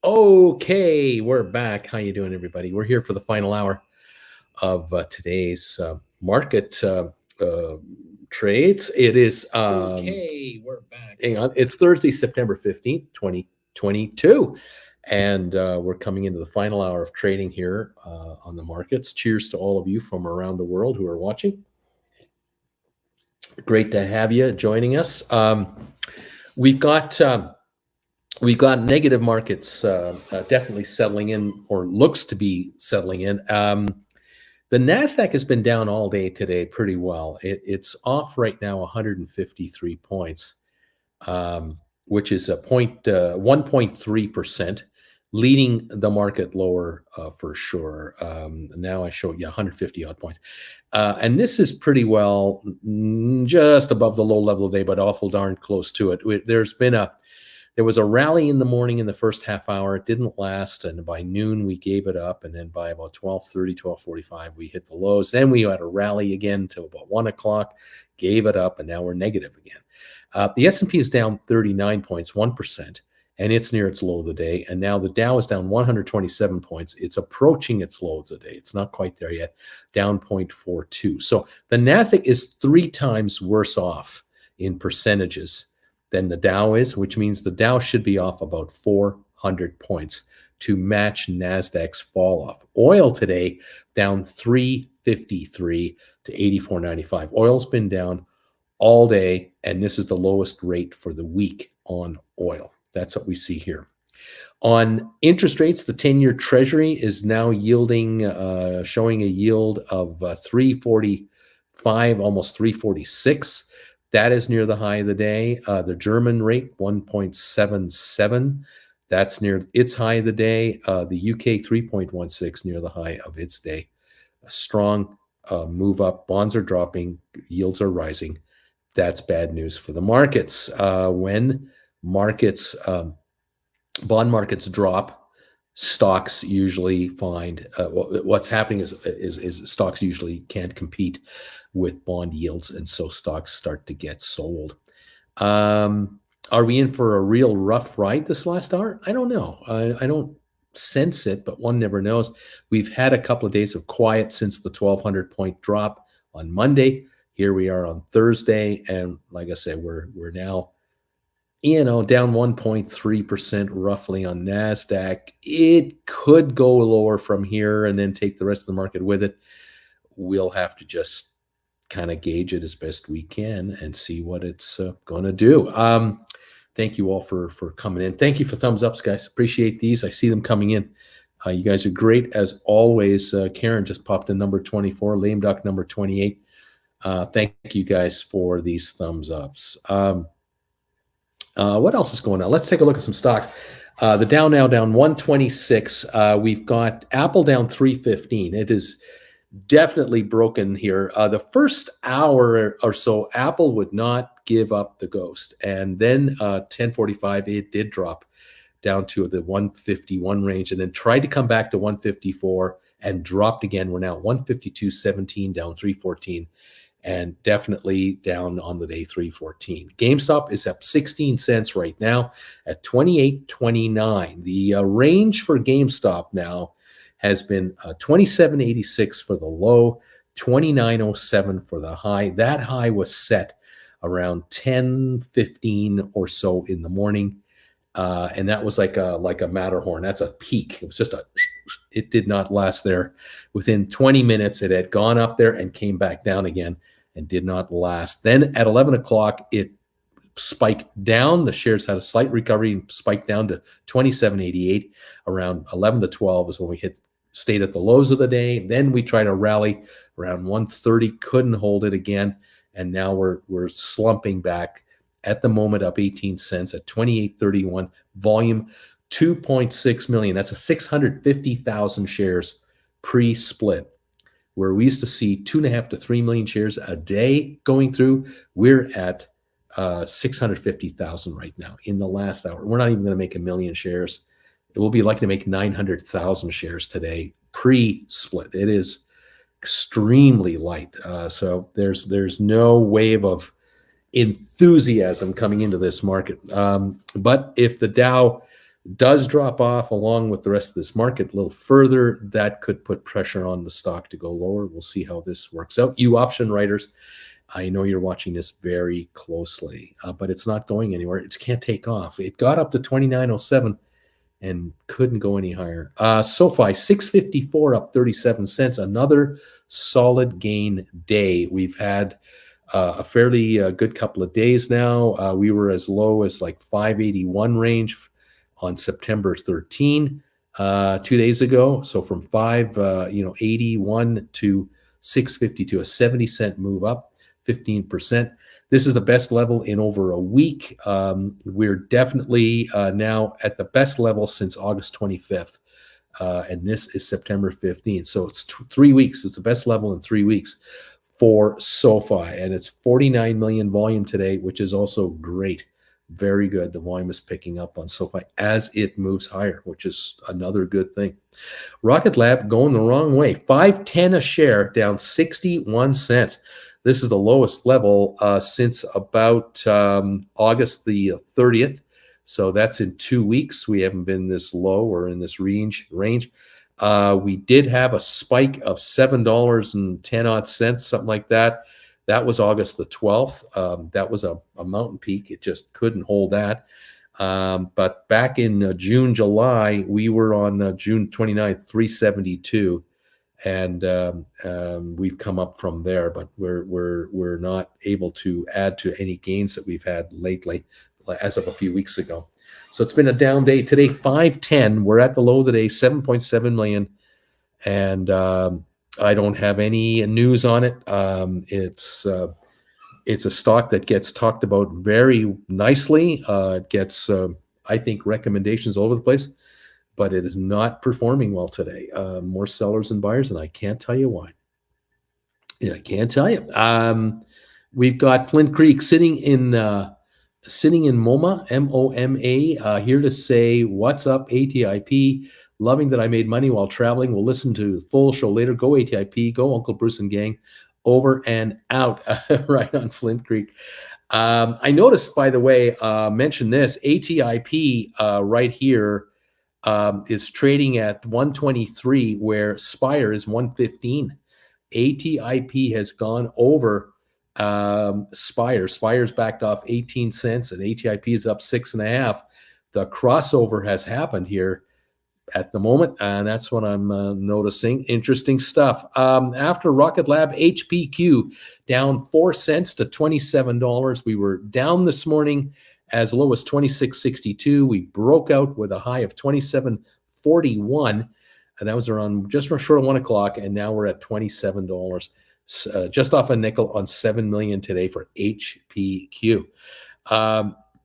Okay, we're back. How you doing, everybody? We're here for the final hour of today's market trades. It is We're back. hang on. It's Thursday, September 15th, 2022, and we're coming into the final hour of trading here on the markets. Cheers to all of you from around the world who are watching. Great to have you joining us. We've got negative markets definitely settling in, or looks to be settling in. The NASDAQ has been down all day today pretty well. It's off right now 153 points, which is 1.3%, leading the market lower for sure. Now I show you 150 odd points. And this is pretty well just above the low level of the day, but awful darn close to it. There was a rally in the morning in the first half hour. It didn't last, and by noon we gave it up, and then by about 12:30, 12:45 we hit the lows. Then we had a rally again till about 1 o'clock, gave it up, and now we're negative again. The S&P is down 39 points, 1%, and it's near its low of the day. And now the Dow is down 127 points. It's approaching its low of the day. It's not quite there yet, down 0.42. So the NASDAQ is 3 times worse off in percentages than the Dow is, which means the Dow should be off about 400 points to match NASDAQ's fall off. Oil today down 353 to 84.95. Oil's been down all day, and this is the lowest rate for the week on oil. That's what we see here. On interest rates, the 10-year Treasury is now yielding, showing a yield of 3.45, almost 3.46. That is near the high of the day. The German rate, 1.77. That's near its high of the day. The UK, 3.16, near the high of its day. A strong move up. Bonds are dropping. Yields are rising. That's bad news for the markets. When markets, bond markets drop, stocks usually find what's happening is stocks usually can't compete with bond yields, and so stocks start to get sold. Are we in for a real rough ride this last hour? I don't know. I don't sense it, but one never knows. We've had a couple of days of quiet since the 1,200 point drop on Monday. Here we are on Thursday, and like I said, we're now down 1.3% roughly on NASDAQ. It could go lower from here and then take the rest of the market with it. We'll have to just kind of gauge it as best we can and see what it's going to do. Thank you all for coming in. Thank you for thumbs ups, guys. Appreciate these. I see them coming in. You guys are great as always. Karen just popped in number 24, Lame Duck number 28. Thank you guys for these thumbs ups. What else is going on? Let's take a look at some stocks. The Dow now down 126. We've got Apple down 315. It is definitely broken here. The first hour or so, Apple would not give up the ghost. And then 10:45, it did drop down to the 151 range and then tried to come back to 154 and dropped again. We're now 152.17, down 314. And definitely down on the day 314. GameStop is up 16 cents right now at 28.29. The range for GameStop now has been 27.86 for the low, 29.07 for the high. That high was set around 10:15 or so in the morning, and that was like a Matterhorn. That's a peak. It was just it did not last there. Within 20 minutes, it had gone up there and came back down again and did not last. Then at 11 o'clock, it spiked down. The shares had a slight recovery and spiked down to 27.88. Around 11 to 12 is when we stayed at the lows of the day. Then we tried to rally around 1:30, couldn't hold it again, and now we're slumping back at the moment, up 18 cents at 28.31. Volume 2.6 million. That's a 650,000 shares pre-split. Where we used to see 2.5 to 3 million shares a day going through, we're at 650,000 right now in the last hour. We're not even going to make 1 million shares. It will be likely to make 900,000 shares today pre-split. It is extremely light. So there's no wave of enthusiasm coming into this market. But if the Dow does drop off along with the rest of this market a little further, that could put pressure on the stock to go lower. We'll see how this works out. You option writers, I know you're watching this very closely, but it's not going anywhere. It can't take off. It got up to 29.07 and couldn't go any higher. SoFi, 654, up 37 cents. Another solid gain day. We've had a fairly good couple of days now. We were as low as like 581 range on September 13, 2 days ago. So from 581 to 652, a 70-cent move up, 15%. This is the best level in over a week. We're definitely now at the best level since August 25th. And this is September 15th. So it's 3 weeks. It's the best level in 3 weeks for SoFi. And it's 49 million volume today, which is also great. Very good. The volume is picking up on SoFi as it moves higher, which is another good thing. Rocket Lab going the wrong way. 510 a share, down 61 cents. This is the lowest level since about August the 30th. So that's in 2 weeks. We haven't been this low or in this range. We did have a spike of $7.10 odd cents, something like that. That was August the 12th. That was a mountain peak. It just couldn't hold that. But back in June, July, we were on June 29th, 372. And we've come up from there, but we're not able to add to any gains that we've had lately, as of a few weeks ago. So it's been a down day today. 510. We're at the low of the day, 7.7 million, and I don't have any news on it. It's a stock that gets talked about very nicely. It gets, I think, recommendations all over the place, but it is not performing well today. More sellers than buyers, and I can't tell you why. Yeah, I can't tell you. We've got Flint Creek sitting in MoMA, M-O-M-A, here to say, what's up, ATIP? Loving that I made money while traveling. We'll listen to the full show later. Go ATIP, go Uncle Bruce and gang. Over and out. Right on Flint Creek. I noticed, by the way, mention this, ATIP right here is trading at 123, where Spire is 115. ATIP has gone over Spire. Spire's backed off 18 cents, and ATIP is up 6.5. The crossover has happened here at the moment, and that's what I'm noticing. Interesting stuff. After Rocket Lab, HPQ down 4 cents to $27. We were down this morning as low as 26.62. We broke out with a high of 27.41, and that was around just short of 1 o'clock, and now we're at $27. Just off a nickel on 7 million today for HPQ.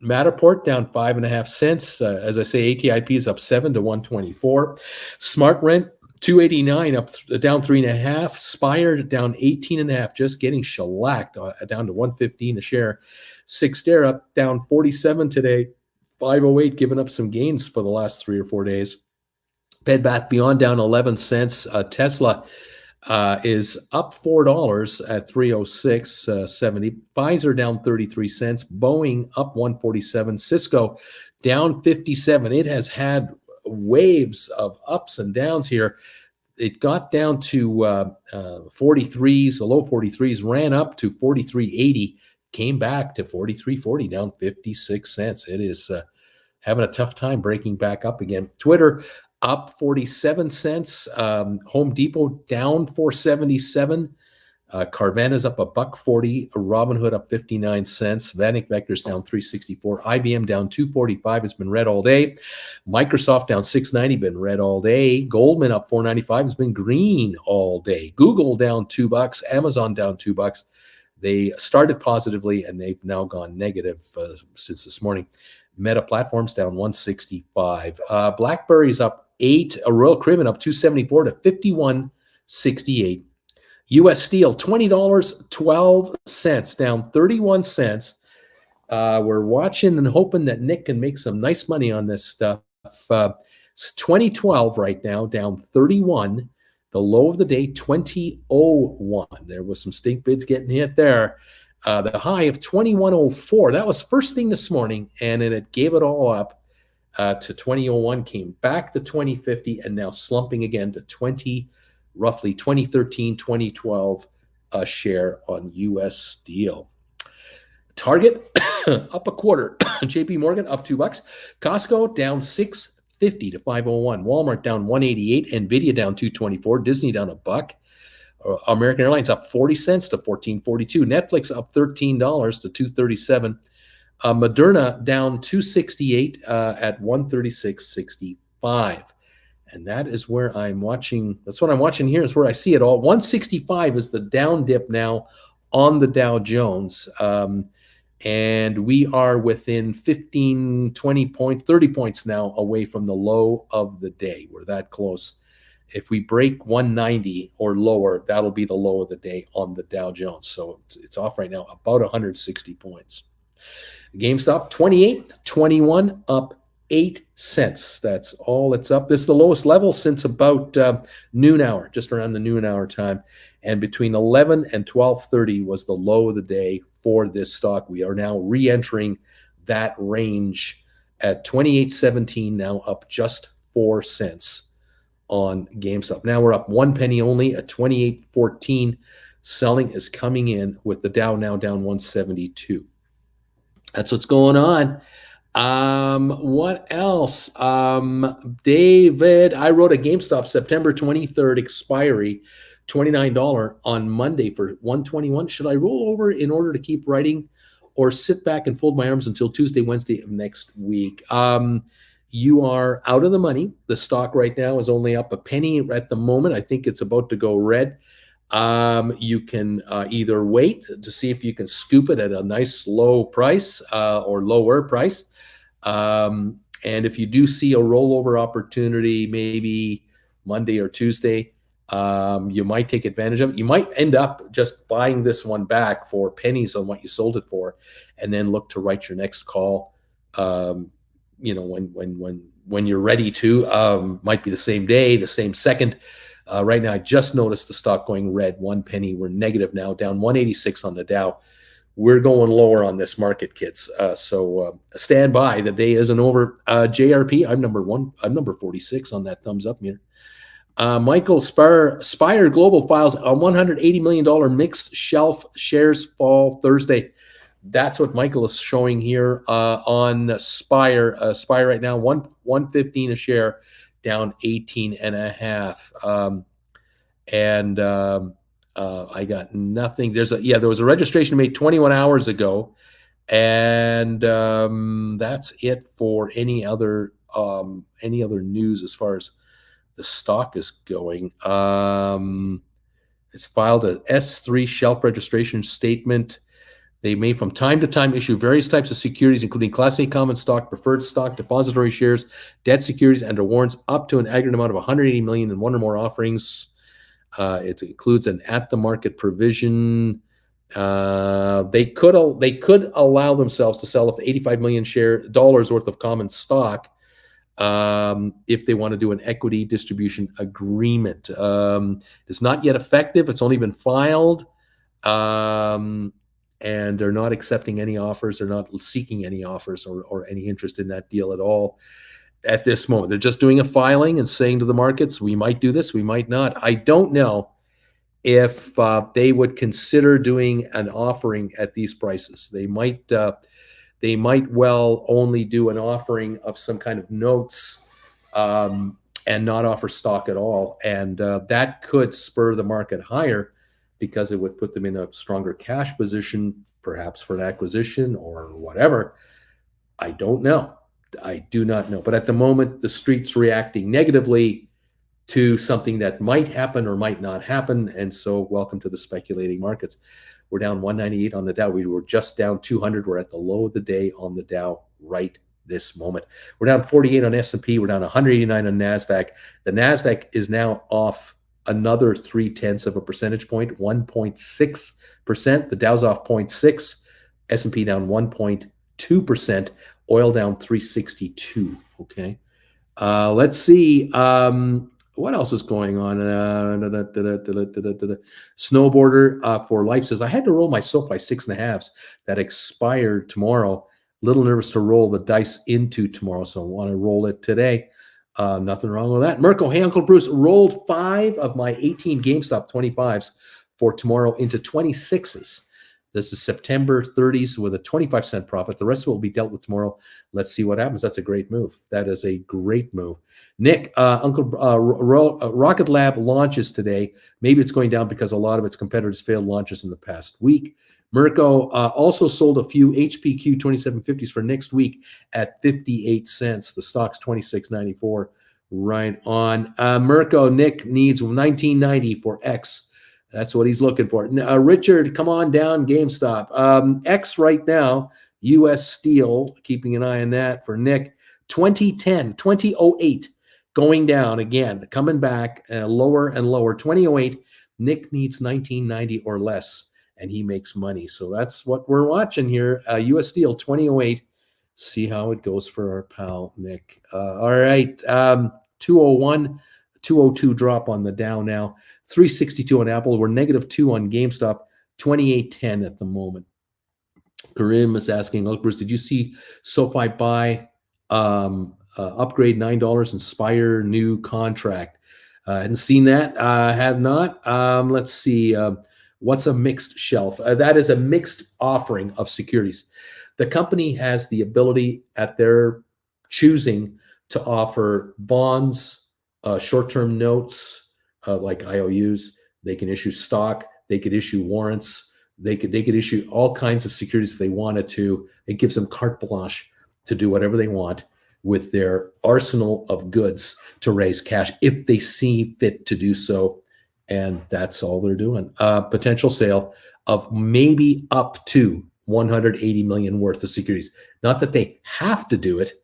Matterport down 5.5 cents. As I say, ATIP is up 7 to 124. Smart Rent 289 up down 3.5. Spire down 18.5, just getting shellacked down to 115 a share. Sixter up down 47 today. 508 giving up some gains for the last 3 or 4 days. Bed Bath Beyond down 11 cents. Tesla is up $4 at 306.70. Pfizer down 33 cents. Boeing up 147. Cisco down 57. It has had waves of ups and downs here. It got down to 43s, the low 43s, ran up to 43.80, came back to 43.40, down 56 cents. It is having a tough time breaking back up again. Twitter up 47 cents. Home Depot down 477. Carvana's up $1.40. Robinhood up 59 cents. Vanek Vector's down 364. IBM down 245. It's been red all day. Microsoft down 690. Been red all day. Goldman up 495. It's been green all day. Google down $2. Amazon down $2. They started positively and they've now gone negative since this morning. Meta Platforms down 165. BlackBerry's up 8. Royal Caribbean up 274 to 51.68. U.S. Steel $20.12, down 31 cents. We're watching and hoping that Nick can make some nice money on this stuff. It's 2012 right now, down 31. The low of the day, 20.01. There was some stink bids getting hit there. The high of 21.04. That was first thing this morning, and then it gave it all up. to 2001, came back to 2050, and now slumping again to roughly 2013, 2012 a share on US Steel. Target up a quarter. JP Morgan up $2. Costco down $6.50 to 501. Walmart down 188. Nvidia down 224. Disney down $1. American Airlines up 40 cents to 14.42. Netflix up $13 to 237. Moderna down 268 at 136.65. And that is where I'm watching. That's what I'm watching here. Is where I see it all. 165 is the down dip now on the Dow Jones. And we are within 15, 20 points, 30 points now away from the low of the day. We're that close. If we break 190 or lower, that'll be the low of the day on the Dow Jones. So it's off right now, about 160 points. GameStop 28.21, up 8 cents. That's all it's up. This is the lowest level since about noon hour, just around the noon hour time. And between 11 and 12:30 was the low of the day for this stock. We are now re-entering that range at 28.17, now up just 4 cents on GameStop. Now we're up 1 penny only at 28.14. Selling is coming in with the Dow now down 172. That's what's going on. What else? David, I wrote a GameStop September 23rd expiry, $29 on Monday for 121. Should I roll over in order to keep writing, or sit back and fold my arms until Tuesday, Wednesday of next week? You are out of the money. The stock right now is only up a penny at the moment. I think it's about to go red. You can either wait to see if you can scoop it at a nice low price or lower price. And if you do see a rollover opportunity, maybe Monday or Tuesday, you might take advantage of it. You might end up just buying this one back for pennies on what you sold it for, and then look to write your next call. When you're ready to, might be the same day, the same second. Right now, I just noticed the stock going red, 1 penny. We're negative now, down 186 on the Dow. We're going lower on this market, kids. So stand by. The day isn't over. JRP, I'm number 1. I'm number 46 on that thumbs up meter. Michael, Spire Global files a $180 million mixed shelf shares fall Thursday. That's what Michael is showing here on Spire. Spire right now, 115 a share, down 18.5. I got nothing. There was a registration made 21 hours ago, and that's it for any other news as far as the stock is going. It's filed a S3 shelf registration statement. They may from time to time issue various types of securities, including Class A common stock, preferred stock, depository shares, debt securities, and warrants up to an aggregate amount of 180 million in one or more offerings. It includes an at-the-market provision. They could allow themselves to sell up to $85 million dollars worth of common stock if they want to do an equity distribution agreement. It's not yet effective. It's only been filed. And they're not accepting any offers. They're not seeking any offers or any interest in that deal at all at this moment. They're just doing a filing and saying to the markets, we might do this, we might not. I don't know if they would consider doing an offering at these prices. They might well only do an offering of some kind of notes and not offer stock at all. And that could spur the market higher, because it would put them in a stronger cash position, perhaps for an acquisition or whatever. I don't know. I do not know. But at the moment, the street's reacting negatively to something that might happen or might not happen. And so welcome to the speculating markets. We're down 198 on the Dow. We were just down 200. We're at the low of the day on the Dow right this moment. We're down 48 on S&P. We're down 189 on NASDAQ. The NASDAQ is now off another 0.3 of a percentage point, 1.6%. The Dow's off 0.6. S&P down 1.2%. Oil down 362. Okay. Let's see. What else is going on? Snowboarder for Life says, I had to roll my SoFi 6.5s that expired tomorrow. Little nervous to roll the dice into tomorrow, so I want to roll it today. Nothing wrong with that. Mirko, hey, Uncle Bruce, rolled 5 of my 18 GameStop 25s for tomorrow into 26s. This is September 30s with a 25-cent profit. The rest of it will be dealt with tomorrow. Let's see what happens. That's a great move. That is a great move. Nick, Rocket Lab launches today. Maybe it's going down because a lot of its competitors failed launches in the past week. Mirko also sold a few HPQ 2750s for next week at 58 cents. The stock's 26.94. Right on. Mirko, Nick needs 1990 for X. That's what he's looking for. Richard, come on down, GameStop. X right now, U.S. Steel, keeping an eye on that for Nick. 2008, going down again, coming back lower and lower. 2008, Nick needs 1990 or less, and he makes money. So that's what we're watching here. U.S. Steel, 2008. See how it goes for our pal, Nick. All right, 201, 202 drop on the Dow now. 362 on Apple. We're -2 on GameStop. 28.10 at the moment. Karim is asking, look, Bruce, did you see SoFi buy upgrade $9 in Spire new contract? I hadn't seen that. Have not. Let's see. What's a mixed shelf? That is a mixed offering of securities. The company has the ability at their choosing to offer bonds, short-term notes, like IOUs. They can issue stock. They could issue warrants. They could issue all kinds of securities if they wanted to. It gives them carte blanche to do whatever they want with their arsenal of goods to raise cash if they see fit to do so. And that's all they're doing. Potential sale of maybe up to 180 million worth of securities. Not that they have to do it.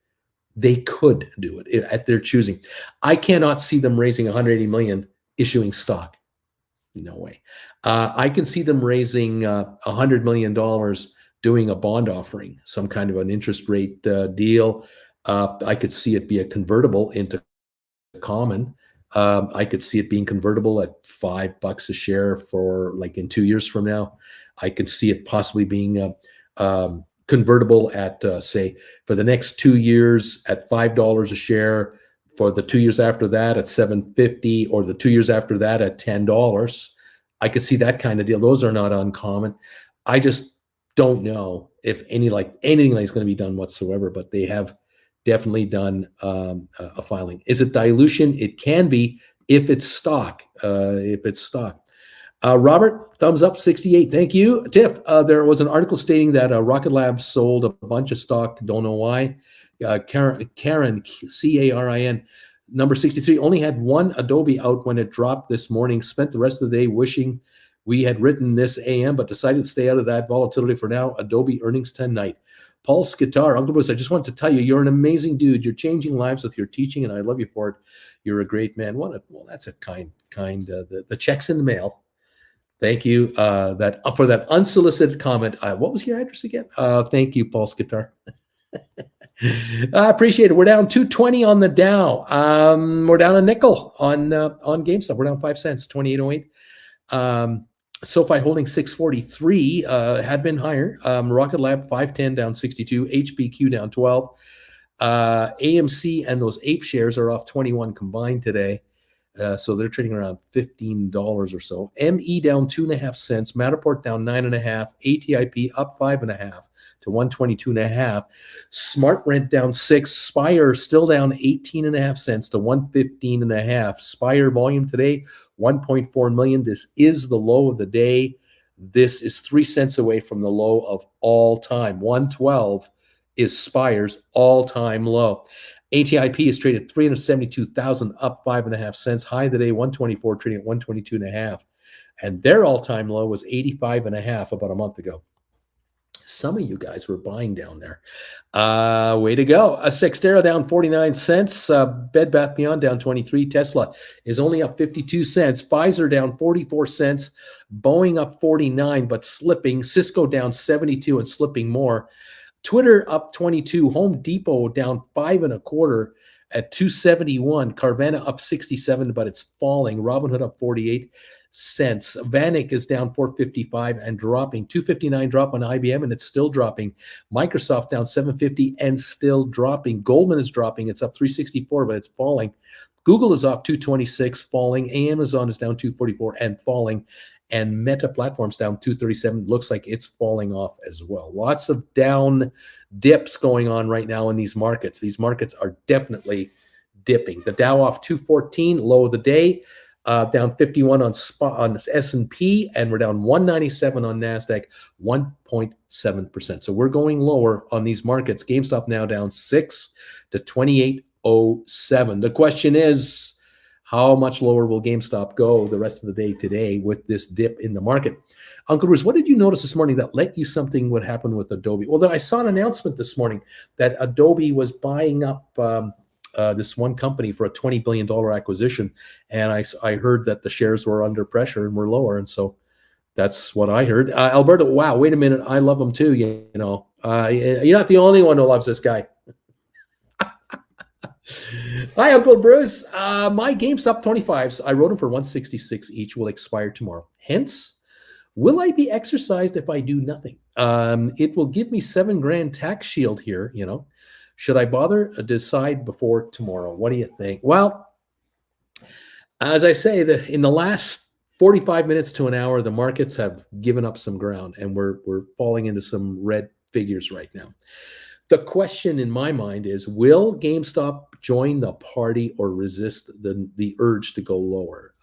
They could do it at their choosing. I cannot see them raising 180 million issuing stock. No way. I can see them raising $100 million doing a bond offering, some kind of an interest rate deal. I could see it be a convertible into common. I could see it being convertible at $5 a share for like in 2 years from now. I could see it possibly being convertible at, say, for the next 2 years at $5 a share, for the 2 years after that at $7.50, or the 2 years after that at $10. I could see that kind of deal. Those are not uncommon. I just don't know if anything like is going to be done whatsoever, but they have definitely done a filing. Is it dilution? It can be if it's stock. Robert, thumbs up, 68. Thank you. Tiff, there was an article stating that Rocket Lab sold a bunch of stock. Don't know why. Karen, Carin, number 63, only had one Adobe out when it dropped this morning. Spent the rest of the day wishing we had written this AM, but decided to stay out of that volatility for now. Adobe earnings tonight. Paul Skitar, Uncle Bruce, I just want to tell you, you're an amazing dude. You're changing lives with your teaching, and I love you for it. You're a great man. Well, that's a kind. The check's in the mail. Thank you for that unsolicited comment. What was your address again? Thank you, Paul Skitar. I appreciate it. We're down 220 on the Dow. We're down a nickel on GameStop. We're down 5 cents, 28.08. SoFi holding 643, had been higher. Rocket Lab 510 down 62. HPQ down 12. AMC and those ape shares are off 21 combined today. So they're trading around $15 or so. ME down 2.5 cents. Matterport down 9.5. ATIP up 5.5 to 122.5. Smart Rent down 6. Spire still down 18.5 cents to 115.5. Spire volume today 1.4 million. This is the low of the day. This is 3 cents away from the low of all time. 112 is Spire's all-time low. ATIP is traded 372,000, up 5.5 cents. High today, 124, trading at 122.5. And their all-time low was 85.5 about a month ago. Some of you guys were buying down there. Way to go. Sextera down 49 cents. Bed Bath Beyond down 23. Tesla is only up 52 cents. Pfizer down 44 cents. Boeing up 49, but slipping. Cisco down 72 and slipping more. Twitter up 22. Home Depot down 5.25 at 271. Carvana up 67, but it's falling. Robinhood up 48. VanEck is down 455 and dropping. 259 drop on IBM, and it's still dropping. Microsoft down 750 and still dropping. Goldman is dropping. It's up 364, but it's falling. Google is off 226, falling. Amazon is down 244 and falling. And Meta Platforms down 237. Looks like it's falling off as well. Lots of down dips going on right now in these markets. These markets are definitely dipping. The Dow off 214, low of the day, down 51 on S&P, and we're down 197 on NASDAQ, 1.7%. So we're going lower on these markets. GameStop now down 6 to 28.07. The question is, how much lower will GameStop go the rest of the day today with this dip in the market? Uncle Bruce, what did you notice this morning that let you something would happen with Adobe? Well, I saw an announcement this morning that Adobe was buying up this one company for a $20 billion acquisition. And I heard that the shares were under pressure and were lower. And so that's what I heard. Alberto, wow, wait a minute. I love him too. You're not the only one who loves this guy. Hi, Uncle Bruce. My GameStop 25s, I wrote them for 166 each, will expire tomorrow. Hence, will I be exercised if I do nothing? It will give me $7,000 tax shield here, Should I bother? Decide before tomorrow. What do you think? Well, as I say, in the last 45 minutes to an hour, the markets have given up some ground, and we're falling into some red figures right now. The question in my mind is, will GameStop join the party or resist the urge to go lower?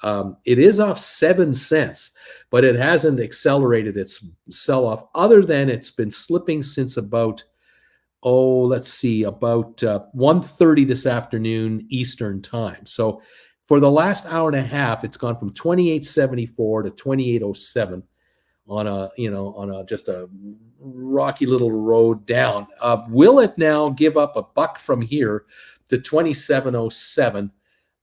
It is off 7 cents, but it hasn't accelerated its sell-off, other than it's been slipping since about, about 1:30 this afternoon Eastern time. So for the last hour and a half, it's gone from 28.74 to 28.07 on just a rocky little road down. Will it now give up a buck from here to 27.07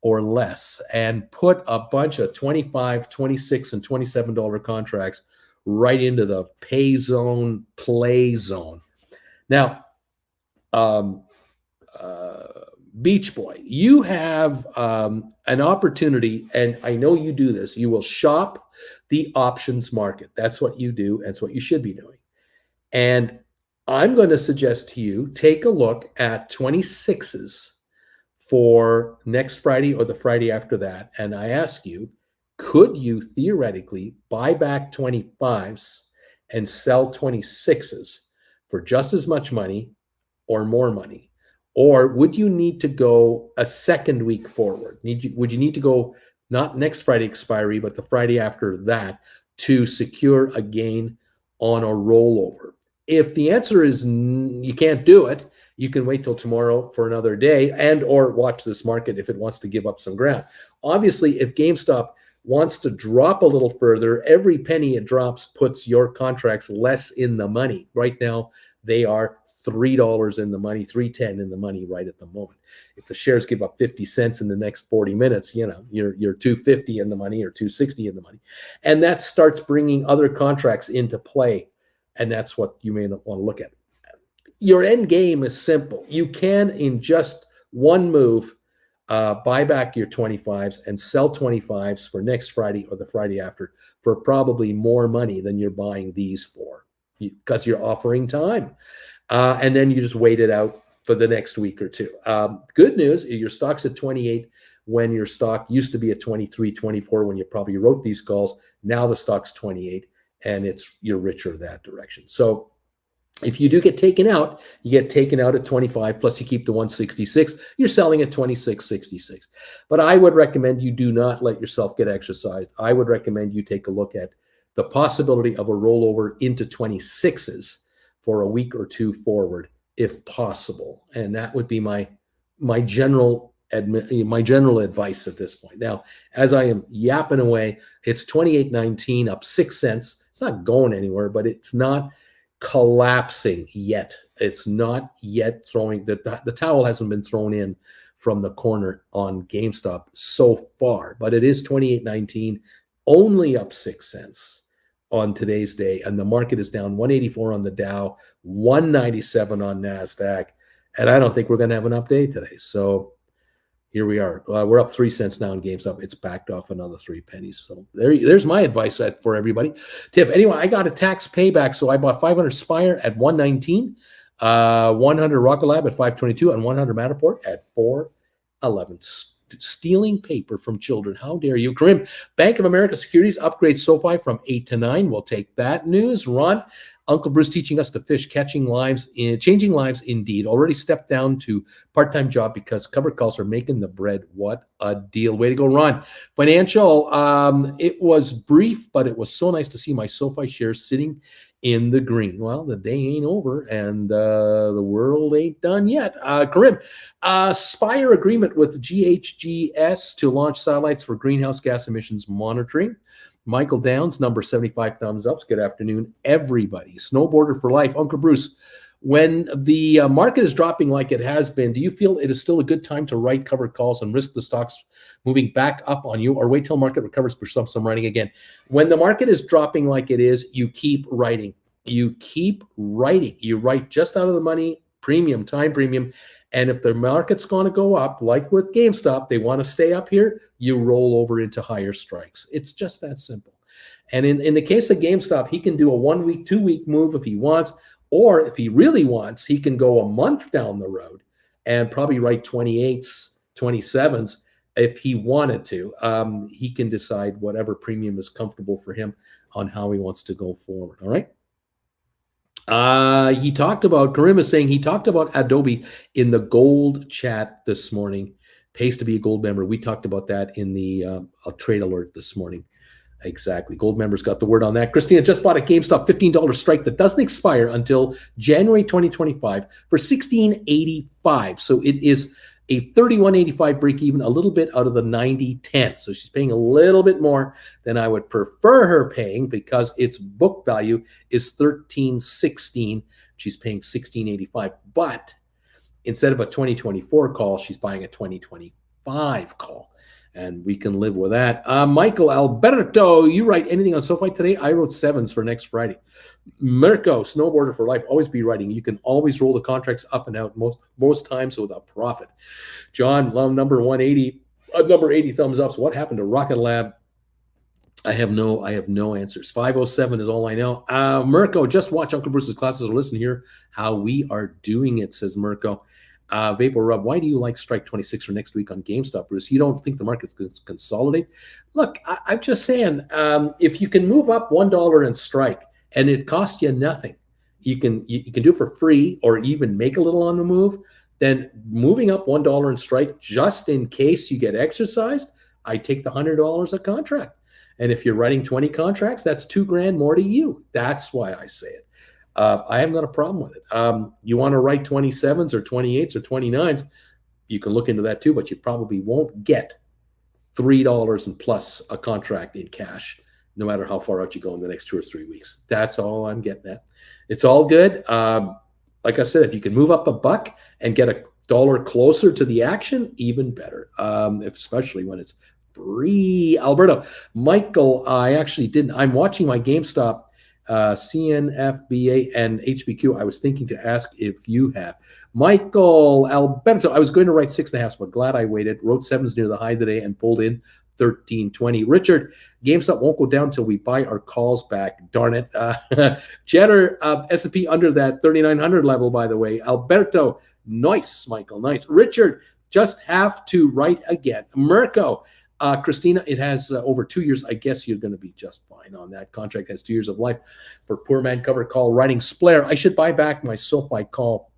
or less and put a bunch of $25, $26, and $27 contracts right into the pay zone, play zone? Now, Beach Boy, you have an opportunity, and I know you do this. You will shop the options market. That's what you do. That's what you should be doing. And I'm going to suggest to you, take a look at 26s for next Friday or the Friday after that. And I ask you, could you theoretically buy back 25s and sell 26s for just as much money or more money? Or would you need to go a second week forward? Would you need to go not next Friday expiry, but the Friday after that to secure a gain on a rollover? If the answer is you can't do it, you can wait till tomorrow for another day and or watch this market if it wants to give up some ground. Obviously, if GameStop wants to drop a little further, every penny it drops puts your contracts less in the money. Right now, they are $3 in the money, $3.10 in the money right at the moment. If the shares give up 50 cents in the next 40 minutes, you're $2.50 in the money or $2.60 in the money. And that starts bringing other contracts into play. And that's what you may want to look at. Your end game is simple. You can, in just one move, buy back your 25s and sell 25s for next Friday or the Friday after for probably more money than you're buying these for, because you're offering time. And then you just wait it out for the next week or two. Good news, your stock's at 28 when your stock used to be at 23, 24 when you probably wrote these calls. Now the stock's 28 and you're richer that direction. So if you do get taken out, you get taken out at 25, plus you keep the 166, you're selling at 26.66. But I would recommend you do not let yourself get exercised. I would recommend you take a look at the possibility of a rollover into 26s for a week or two forward, if possible. And that would be my general advice at this point. Now, as I am yapping away, it's 28.19, up 6 cents. It's not going anywhere, but it's not collapsing yet. It's not yet throwing the towel hasn't been thrown in from the corner on GameStop so far, but it is 28.19, only up 6 cents on today's day, and the market is down 184 on the Dow, 197 on NASDAQ, and I don't think we're going to have an update today. So Here we are. We're up 3 cents now in GameStop. It's backed off another 3 pennies. So there's my advice for everybody. Tiff, anyway, I got a tax payback. So I bought 500 Spire at 119, 100 Rocket Lab at 522, and 100 Matterport at 411. Stealing paper from children. How dare you? Karim, Bank of America Securities upgrades SoFi from 8 to 9. We'll take that news. Ron, Uncle Bruce teaching us to fish, changing lives indeed. Already stepped down to part-time job because covered calls are making the bread. What a deal. Way to go, Ron. Financial, it was brief, but it was so nice to see my SoFi shares sitting in the green. Well, the day ain't over and the world ain't done yet. Karim, Spire agreement with GHGS to launch satellites for greenhouse gas emissions monitoring. Michael Downs, number 75 thumbs ups. Good afternoon, everybody. Snowboarder for life. Uncle Bruce, when the market is dropping like it has been, do you feel it is still a good time to write covered calls and risk the stocks moving back up on you, or wait till market recovers for some writing again? When the market is dropping like it is, you keep writing. You keep writing. You write just out of the money, premium, time premium. And if the market's going to go up, like with GameStop, they want to stay up here, you roll over into higher strikes. It's just that simple. And in the case of GameStop, he can do a 1 week, 2 week move if he wants, or if he really wants, he can go a month down the road and probably write 28s, 27s if he wanted to. He can decide whatever premium is comfortable for him on how he wants to go forward. All right. Karim is saying he talked about Adobe in the gold chat this morning. Pays to be a gold member. We talked about that in the trade alert this morning. Exactly. Gold members got the word on that. Christina just bought a GameStop $15 strike that doesn't expire until January 2025 for $16.85. So it is a $31.85 break even, a little bit out of the 90.10. So she's paying a little bit more than I would prefer her paying because its book value is $13.16. She's paying $16.85. But instead of a 2024 call, she's buying a 2025 call. And we can live with that. Michael Alberto, you write anything on SoFi today? I wrote 7s for next Friday. Mirko, snowboarder for life, always be writing. You can always roll the contracts up and out most times with a profit. John, number 180, number 80 thumbs up. So what happened to Rocket Lab? I have no answers. 507 is all I know. Mirko, just watch Uncle Bruce's classes or listen here how we are doing it, says Mirko. Vapor Rub, why do you like strike 26 for next week on GameStop, Bruce? You don't think the market's going to consolidate? Look, I'm just saying, if you can move up $1 and strike, and it costs you nothing, you can do it for free or even make a little on the move, then moving up $1 and strike just in case you get exercised, I take the $100 a contract. And if you're writing 20 contracts, that's $2,000 more to you. That's why I say it. I haven't got a problem with it. You want to write 27s or 28s or 29s, you can look into that too, but you probably won't get $3 and plus a contract in cash, no matter how far out you go in the next 2 or 3 weeks. That's all I'm getting at. It's all good. Like I said, if you can move up a buck and get $1 closer to the action, even better, especially when it's free. Alberto, Michael, I actually didn't. I'm watching my GameStop CNFBA and HBQ. I was thinking to ask if you have. Michael Alberto, I was going to write 6.5, but glad I waited. Wrote 7s near the high today and pulled in 13.20. Richard, GameStop won't go down until we buy our calls back. Darn it. Jetter, S&P under that 3,900 level, by the way. Alberto, nice, Michael, nice. Richard, just have to write again. Mirko, Christina, it has over 2 years. I guess you're going to be just fine on that. Contract has 2 years of life. For poor man cover call writing Splair, I should buy back my SoFi call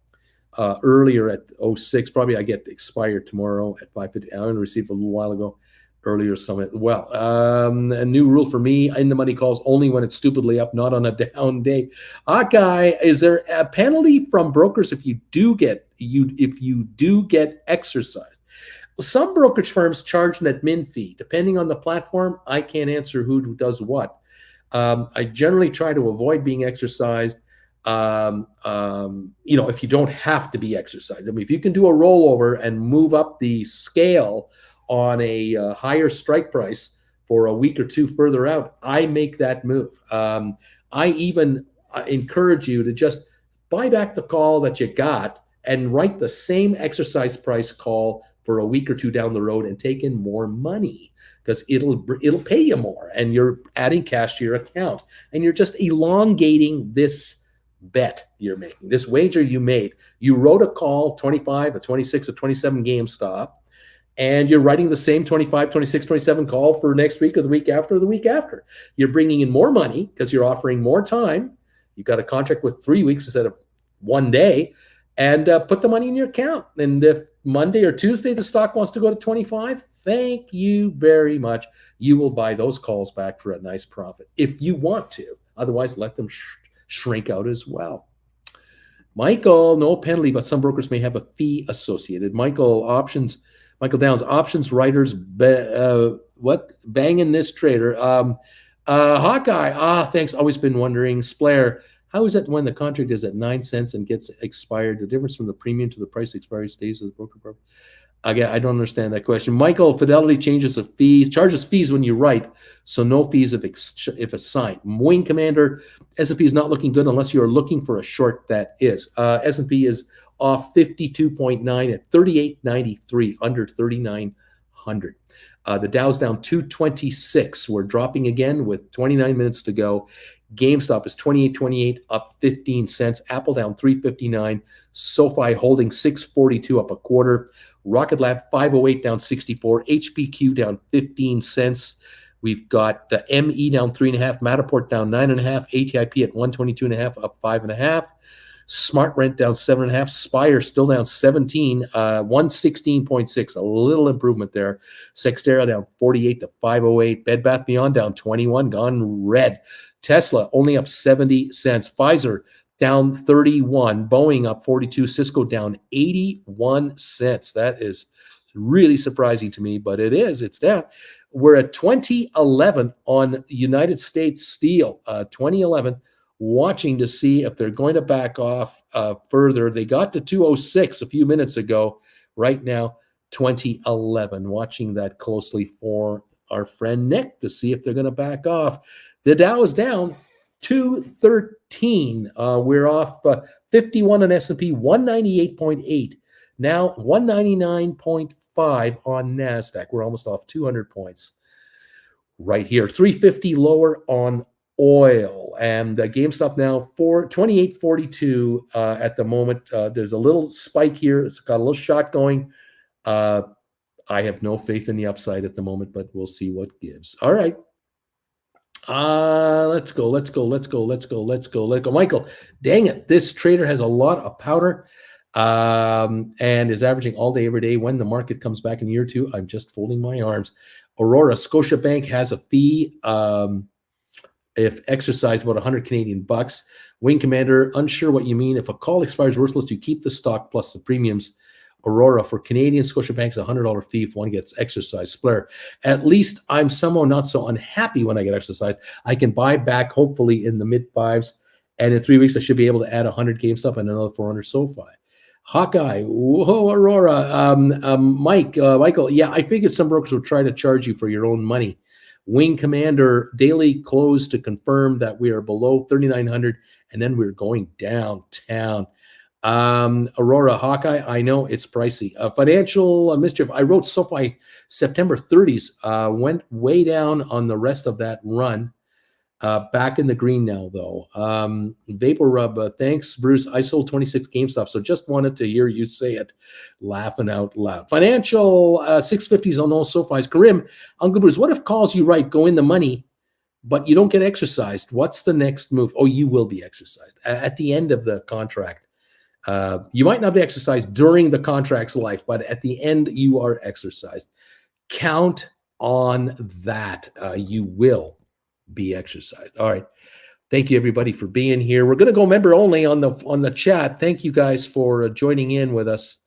earlier at 06. Probably I get expired tomorrow at 5:50. I only received a little while ago. Earlier summit. Well, a new rule for me: in the money calls only when it's stupidly up, not on a down day. Guy, is there a penalty from brokers if you do get exercised? Some brokerage firms charge an admin fee. Depending on the platform, I can't answer who does what. I generally try to avoid being exercised, if you don't have to be exercised. I mean, if you can do a rollover and move up the scale on a higher strike price for a week or two further out, I make that move. I even encourage you to just buy back the call that you got and write the same exercise price call for a week or two down the road and take in more money because it'll pay you more, and you're adding cash to your account, and you're just elongating this bet you're making, this wager you made. You wrote a call, 25, a 26, a 27 GameStop, and you're writing the same 25, 26, 27 call for next week or the week after or the week after. You're bringing in more money because you're offering more time. You've got a contract with 3 weeks instead of 1 day, and put the money in your account. And if Monday or Tuesday the stock wants to go to 25, thank you very much. You will buy those calls back for a nice profit if you want to. Otherwise, let them shrink out as well. Michael, no penalty, but some brokers may have a fee associated. Michael Downs, options writers, banging this trader. Hawkeye, thanks. Always been wondering. Splair, how is it when the contract is at 9 cents and gets expired? The difference from the premium to the price expiry stays as the broker. Again, I don't understand that question. Michael, Fidelity charges fees when you write, so no fees if assigned. Wing Commander, S&P is not looking good unless you are looking for a short that is. S&P is off 52.9 at 38.93, under 3,900. The Dow's down 226. We're dropping again with 29 minutes to go. GameStop is 28.28, up 15 cents. Apple down 3.59. SoFi holding 6.42, up a quarter. Rocket Lab 5.08, down 64. HPQ down 15 cents. We've got ME down 3.5. Matterport down 9.5. ATIP at 122.5, up 5.5. Smart Rent down 7.5. Spire still down 17, 116.6, a little improvement there. Sextera down 48 to 508. Bed Bath Beyond down 21, gone red. Tesla only up 70 cents. Pfizer down 31. Boeing up 42. Cisco down 81 cents. That is really surprising to me, but it is. It's down. We're at 2011 on United States Steel. 2011. Watching to see if they're going to back off further. They got to 206 a few minutes ago. Right now, 2011. Watching that closely for our friend Nick to see if they're going to back off. The Dow is down 213. We're off 51 on S&P, 198.8. Now 199.5 on NASDAQ. We're almost off 200 points right here. 350 lower on oil, and GameStop now 28.42 at the moment. There's a little spike here. It's got a little shot going. I have no faith in the upside at the moment, but we'll see what gives. All right. Let's go. Michael, dang it. This trader has a lot of powder and is averaging all day, every day. When the market comes back in a year or two, I'm just folding my arms. Aurora, Scotiabank has a fee. If exercised, about 100 Canadian bucks. Wing Commander, unsure what you mean. If a call expires worthless, you keep the stock plus the premiums. Aurora, for Canadian, Scotiabank's a $100 fee if one gets exercised. Splair, at least I'm somehow not so unhappy when I get exercised. I can buy back hopefully in the mid fives, and in 3 weeks I should be able to add 100 GameStop and another 400 SoFi. Hawkeye, whoa, Aurora, Michael, yeah, I figured some brokers would try to charge you for your own money. Wing Commander, daily close to confirm that we are below 3,900, and then we're going downtown. Aurora, Hawkeye, I know it's pricey. Financial mischief, I wrote SoFi September 30s, went way down on the rest of that run. Back in the green now, though. Vapor Rub, thanks, Bruce. I sold 26 GameStop, so just wanted to hear you say it, laughing out loud. Financial 650s on all SoFis. Karim, Uncle Bruce, what if calls you right go in the money, but you don't get exercised? What's the next move? Oh, you will be exercised at the end of the contract. You might not be exercised during the contract's life, but at the end, you are exercised. Count on that. You will be exercised. All right. Thank you, everybody, for being here. We're going to go member only on the chat. Thank you guys for joining in with us.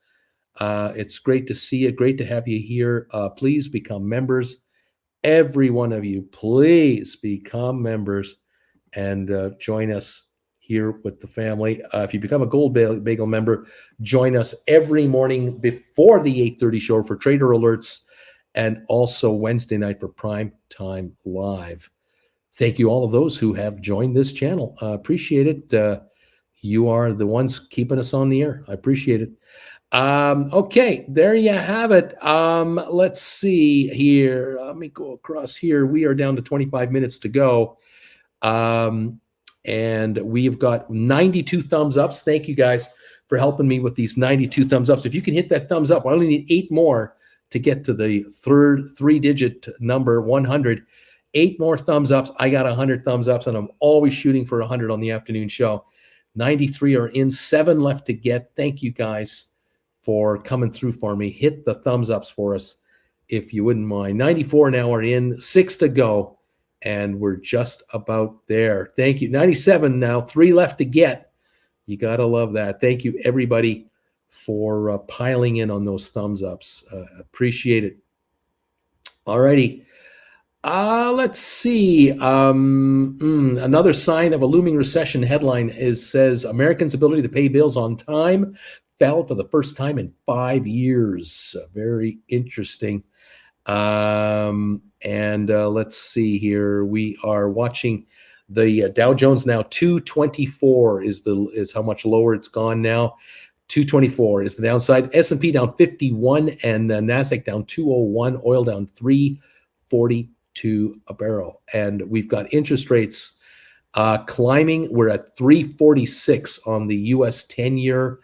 It's great to see you. Great to have you here. Please become members. Every one of you, please become members and join us here with the family. If you become a Gold Bagel member, join us every morning before the 8:30 show for trader alerts, and also Wednesday night for Prime Time Live. Thank you, all of those who have joined this channel. Appreciate it. You are the ones keeping us on the air. I appreciate it. Okay, there you have it. Let's see here. Let me go across here. We are down to 25 minutes to go. And we've got 92 thumbs ups. Thank you guys for helping me with these 92 thumbs ups. If you can hit that thumbs up, I only need 8 more to get to the third 3-digit number 100. 8 more thumbs ups. I got 100 thumbs ups, and I'm always shooting for 100 on the afternoon show. 93 are in, 7 left to get. Thank you guys for coming through for me. Hit the thumbs ups for us if you wouldn't mind. 94 now are in, 6 to go, and we're just about there. Thank you. 97 now, 3 left to get. You got to love that. Thank you, everybody, for piling in on those thumbs ups. Appreciate it. All righty. Let's see. Another sign of a looming recession headline says Americans' ability to pay bills on time fell for the first time in 5 years. Very interesting. Let's see here. We are watching the Dow Jones now. 224 is how much lower it's gone now. 224 is the downside. S&P down 51 and NASDAQ down 201. Oil down 342 a barrel. And we've got interest rates climbing. We're at 346 on the U.S. 10-year.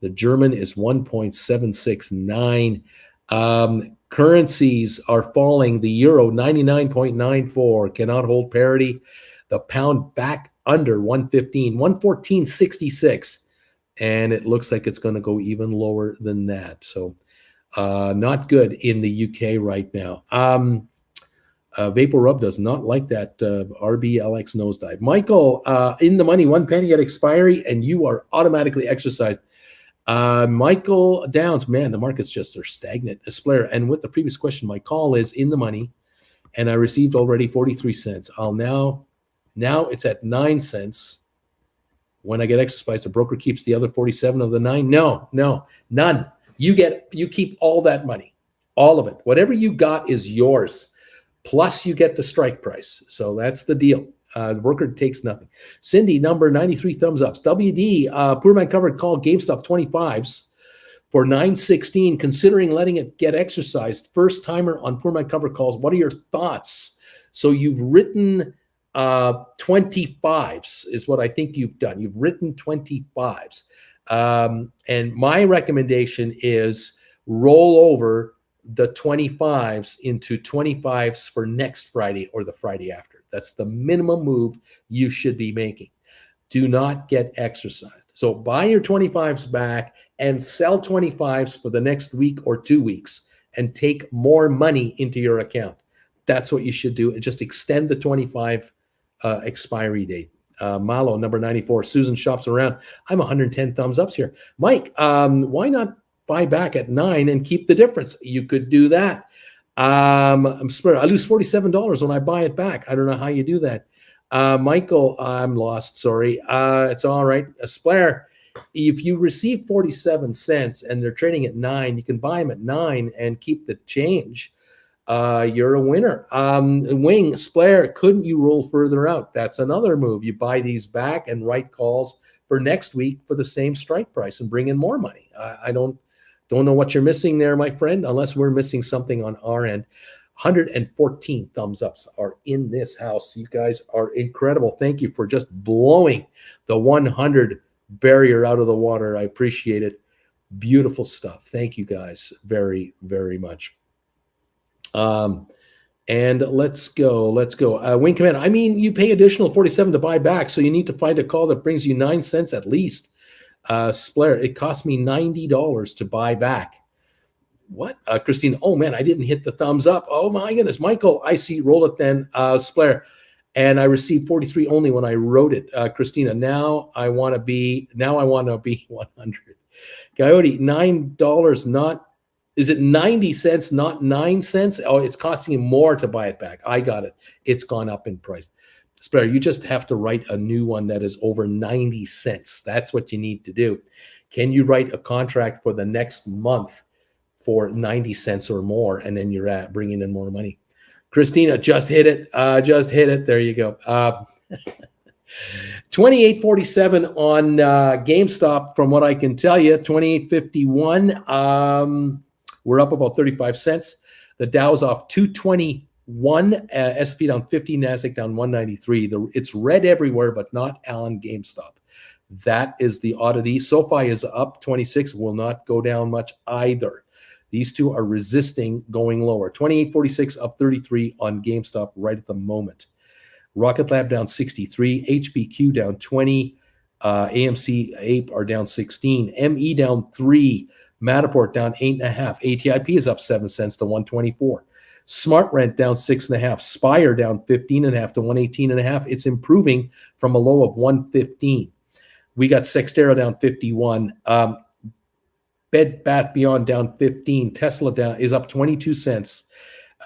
The German is 1.769. Currencies are falling. The euro 99.94 cannot hold parity. The pound back under 115, 114.66, and it looks like it's going to go even lower than that. So not good in the UK right now. Vapor Rub does not like that RBLX nosedive. Michael, in the money, 1 penny at expiry, and you are automatically exercised. Michael Downs, man, the markets just are stagnant. Spire, and with the previous question, my call is in the money, and I received already 43 cents. I'll now it's at 9 cents. When I get exercised, the broker keeps the other 47 of the 9. No, none. You keep all that money, all of it. Whatever you got is yours. Plus, you get the strike price. So that's the deal. The broker takes nothing. Cindy, number 93, thumbs ups. WD, Poor Man Covered call GameStop 25s for 916, considering letting it get exercised. First timer on Poor Man Covered calls. What are your thoughts? So you've written 25s is what I think you've done. You've written 25s. And my recommendation is roll over the 25s into 25s for next Friday or the Friday after. That's the minimum move you should be making. Do not get exercised. So buy your 25s back and sell 25s for the next week or 2 weeks and take more money into your account. That's what you should do. And just extend the 25 expiry date. Malo, number 94. Susan shops around. I'm 110 thumbs ups here. Mike, why not buy back at 9 and keep the difference? You could do that. I lose $47 when I buy it back. I don't know how you do that. Michael, I'm lost. Sorry. It's all right. Spire, if you receive 47 cents and they're trading at 9, you can buy them at 9 and keep the change. You're a winner. Wing, Spire, couldn't you roll further out? That's another move. You buy these back and write calls for next week for the same strike price and bring in more money. I don't know what you're missing there, my friend, unless we're missing something on our end. 114 thumbs ups are in this house. You guys are incredible. Thank you for just blowing the 100 barrier out of the water. I appreciate it. Beautiful stuff. Thank you guys very, very much. And let's go. Wing Command, I mean, you pay additional 47 to buy back, so you need to find a call that brings you 9 cents at least. Spire, it cost me $90 to buy back. What? Christine, oh man, I didn't hit the thumbs up. Oh my goodness. Michael, I see. Roll it then. Spire, and I received 43 only when I wrote it. Christina, now I want to be 100. Coyote, $9, not, is it 90 cents, not 9 cents? Oh, it's costing you more to buy it back. I got it. It's gone up in price. Spire, you just have to write a new one that is over 90 cents. That's what you need to do. Can you write a contract for the next month for 90 cents or more, and then you're bringing in more money? Christina, just hit it. There you go. 28.47 on GameStop, from what I can tell you. 28.51. We're up about 35 cents. The Dow's off 221. S&P down 50. Nasdaq down 193. It's red everywhere, but not on GameStop. That is the oddity. SoFi is up 26. Will not go down much either. These two are resisting going lower. 28.46 up 33 on GameStop right at the moment. Rocket Lab down 63, HBQ down 20, AMC Ape are down 16, ME down 3, Matterport down 8.5, ATIP is up 7 cents to 124, Smart Rent down 6.5, Spire down 15.5 to 118.5. It's improving from a low of 115. We got Sextera down 51, Bed Bath Beyond down 15, Tesla down is up 22 cents.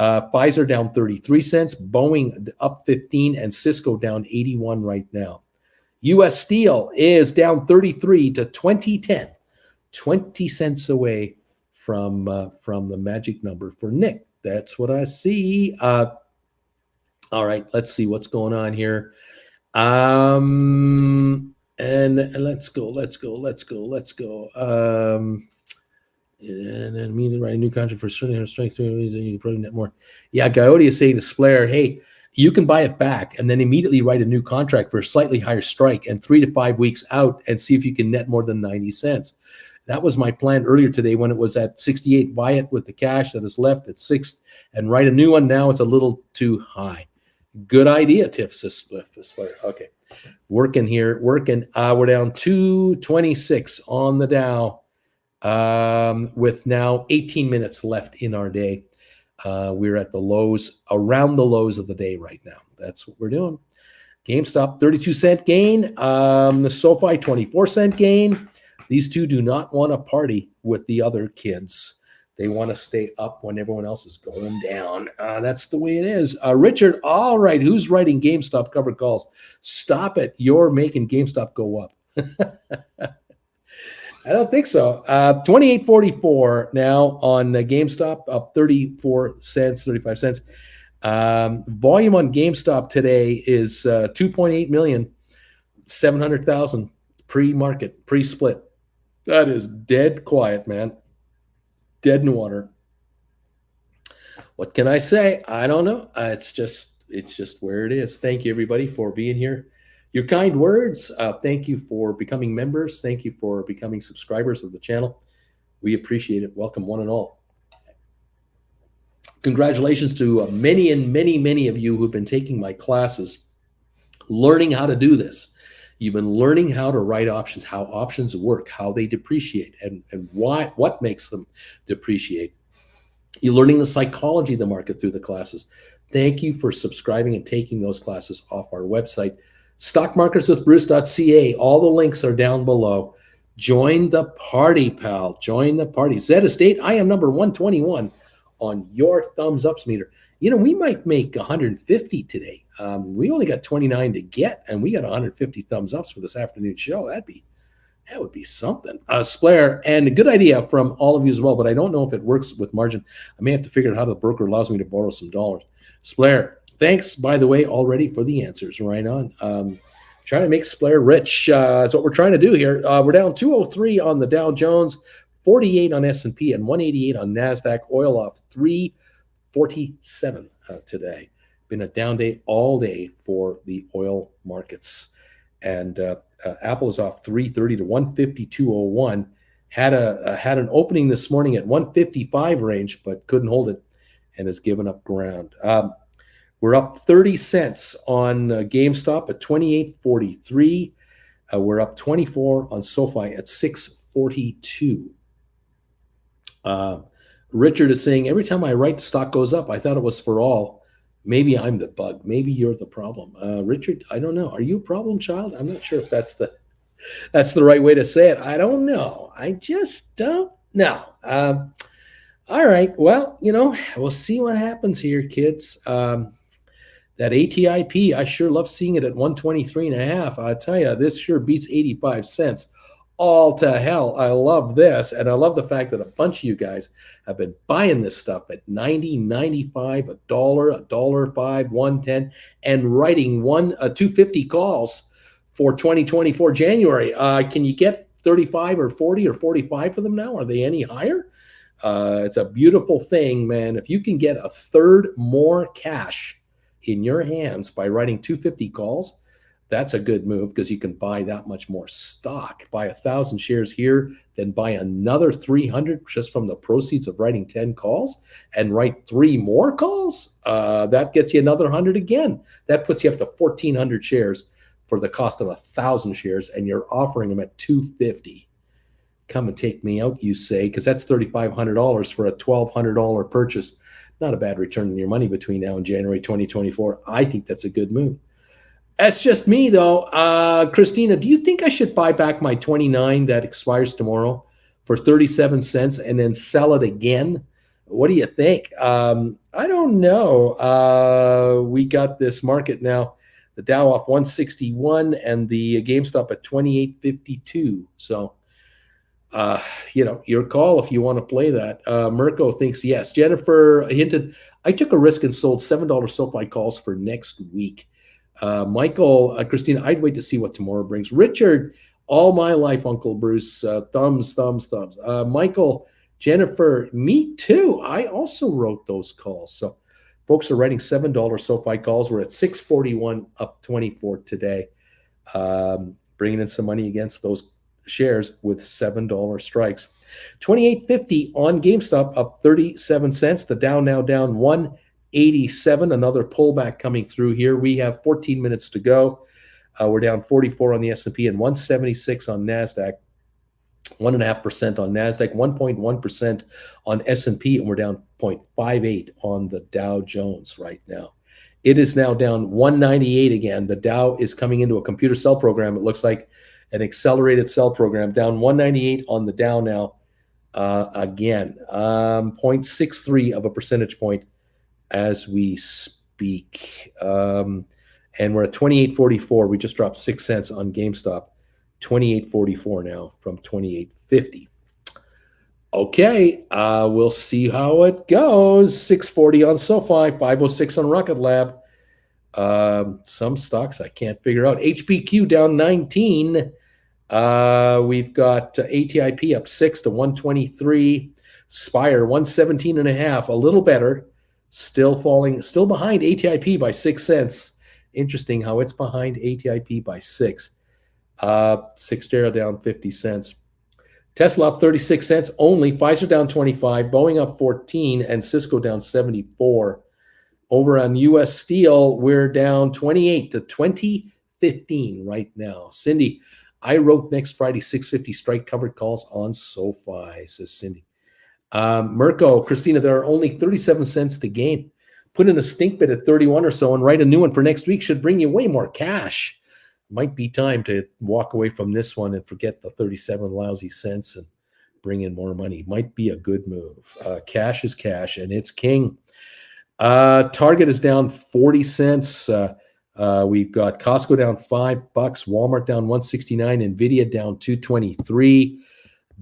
Pfizer down 33 cents, Boeing up 15, and Cisco down 81 right now. U.S. Steel is down 33 to 2010, 20 cents away from the magic number for Nick. That's what I see. All right, let's see what's going on here. And let's go. And then immediately write a new contract for certain strength. You can probably net more. Yeah, Coyote is saying to Splair, hey, you can buy it back and then immediately write a new contract for a slightly higher strike and 3 to 5 weeks out and see if you can net more than 90 cents. That was my plan earlier today when it was at 68. Buy it with the cash that is left at 6 and write a new one. Now it's a little too high. Good idea, Tiff, says Splair. Okay, working here, working. We're down 226 on the Dow. With now 18 minutes left in our day. We're at the lows, around the lows of the day right now. That's what we're doing. GameStop, 32-cent gain. The SoFi, 24-cent gain. These two do not want to party with the other kids. They want to stay up when everyone else is going down. That's the way it is. Richard, all right, who's writing GameStop covered calls? Stop it. You're making GameStop go up. I don't think so. 28.44 now on GameStop, up 34 cents, 35 cents. Volume on GameStop today is 2.8 million, 700,000 pre-market, pre-split. That is dead quiet, man. Dead in water. What can I say? I don't know. It's just where it is. Thank you, everybody, for being here. Your kind words. Thank you for becoming members. Thank you for becoming subscribers of the channel. We appreciate it. Welcome, one and all. Congratulations to many of you who've been taking my classes, learning how to do this. You've been learning how to write options, how options work, how they depreciate, and what makes them depreciate. You're learning the psychology of the market through the classes. Thank you for subscribing and taking those classes off our website. Stockmarkerswithbruce.ca. All the links are down below. Join the party, pal. Join the party. Zed Estate, I am number 121 on your thumbs ups meter. You know, we might make 150 today. We only got 29 to get, and we got 150 thumbs ups for this afternoon show. That would be something. Splair, and a good idea from all of you as well, but I don't know if it works with margin. I may have to figure out how the broker allows me to borrow some dollars. Splair, thanks, by the way, already for the answers. Right on. Trying to make Splair rich. That's what we're trying to do here. We're down 203 on the Dow Jones, 48 on S&P, and 188 on NASDAQ. Oil off 347 today. Been a down day all day for the oil markets. And Apple is off 330 to 152.01. Had an opening this morning at 155 range, but couldn't hold it and has given up ground. We're up 30 cents on GameStop at 28.43. We're up 24 on SoFi at 6.42. Richard is saying, every time I write, the stock goes up. I thought it was for all. Maybe I'm the bug. Maybe you're the problem. Richard, I don't know. Are you a problem child? I'm not sure if that's the right way to say it. I don't know. I just don't know. All right. Well, you know, we'll see what happens here, kids. That ATIP, I sure love seeing it at 123.5. I tell you, this sure beats 85 cents. All to hell. I love this. And I love the fact that a bunch of you guys have been buying this stuff at 90, 95, $1, $1.05, 110, and writing 250 calls for 2024 January. Can you get 35 or 40 or 45 for them now? Are they any higher? It's a beautiful thing, man. If you can get a third more cash in your hands by writing 250 calls, that's a good move because you can buy that much more stock. Buy 1,000 shares here, then buy another 300 just from the proceeds of writing 10 calls and write 3 more calls. That gets you another 100 again. That puts you up to 1,400 shares for the cost of 1,000 shares, and you're offering them at 250. Come and take me out, you say, because that's $3,500 for a $1,200 purchase. Not a bad return on your money between now and January 2024. I think that's a good move. That's just me, though. Christina, do you think I should buy back my 29 that expires tomorrow for 37 cents and then sell it again? What do you think? I don't know. We got this market now. The Dow off 161 and the GameStop at 28.52. So, your call if you want to play that. Mirko thinks yes. Jennifer hinted, I took a risk and sold $7 SoFi calls for next week. Michael, Christina, I'd wait to see what tomorrow brings. Richard, all my life, Uncle Bruce, thumbs. Michael, Jennifer, me too. I also wrote those calls. So folks are writing $7 SoFi calls. We're at 641, up 24 today. Bringing in some money against those shares with $7 strikes. 28.50 on GameStop, up 37 cents. The Dow now down 187. Another pullback coming through here. We have 14 minutes to go. We're down 44 on the S&P and 176 on NASDAQ. 1.5% on NASDAQ, 1.1% on S&P, and we're down 0.58 on the Dow Jones right now. It is now down 198 again. The Dow is coming into a computer sell program. It looks like an accelerated sell program. Down 198 on the Dow now. Again, 0.63 of a percentage point as we speak. And we're at 28.44. We just dropped 6 cents on GameStop. 28.44 now from 28.50. Okay, we'll see how it goes. 6.40 on SoFi, 5.06 on Rocket Lab. Some stocks I can't figure out. HPQ down 19. We've got ATIP up 6 to 123. Spire 117.5, a little better. Still falling, still behind ATIP by 6 cents. Interesting how it's behind ATIP by 6. Cyxtera down 50 cents. Tesla up 36 cents only. Pfizer down 25. Boeing up 14. And Cisco down 74. Over on U.S. Steel, we're down 28 to 2015 right now. Cindy, I wrote next Friday 650 strike covered calls on SoFi, says Cindy. Mirko, Christina, there are only 37 cents to gain. Put in a stink bid at 31 or so and write a new one for next week. Should bring you way more cash. Might be time to walk away from this one and forget the 37 lousy cents and bring in more money. Might be a good move. Cash is cash, and it's king. Target is down 40 cents. We've got Costco down $5, Walmart down 169, Nvidia down 223.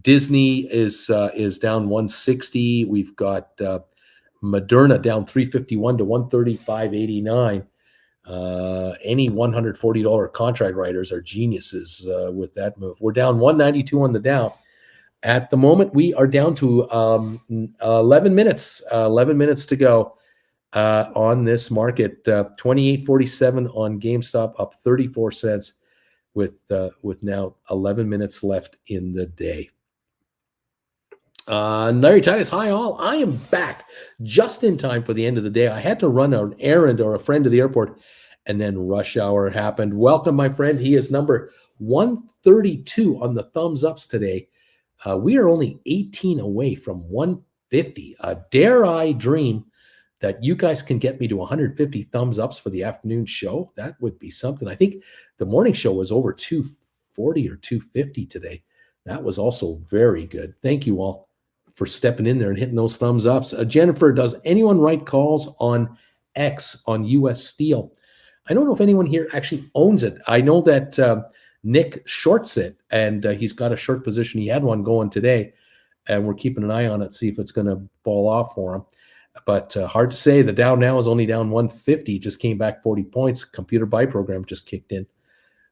Disney is down 160. We've got Moderna down 351 to 135.89. Any $140 contract writers are geniuses with that move. We're down 192 on the Dow. At the moment, we are down to 11 minutes. 11 minutes to go on this market. 28.47 on GameStop, up 34 cents with now 11 minutes left in the day. Larry Titus, hi all. I am back just in time for the end of the day. I had to run an errand or a friend to the airport, and then rush hour happened. Welcome, my friend. He is number 132 on the thumbs ups today. We are only 18 away from 150. Dare I dream that you guys can get me to 150 thumbs ups for the afternoon show? That would be something. I think the morning show was over 240 or 250 today. That was also very good. Thank you all for stepping in there and hitting those thumbs ups. Jennifer, does anyone write calls on X on U.S. Steel? I don't know if anyone here actually owns it. I know that Nick shorts it, and he's got a short position. He had one going today, and we're keeping an eye on it, see if it's going to fall off for him. But hard to say. The Dow now is only down 150. Just came back 40 points. Computer buy program just kicked in.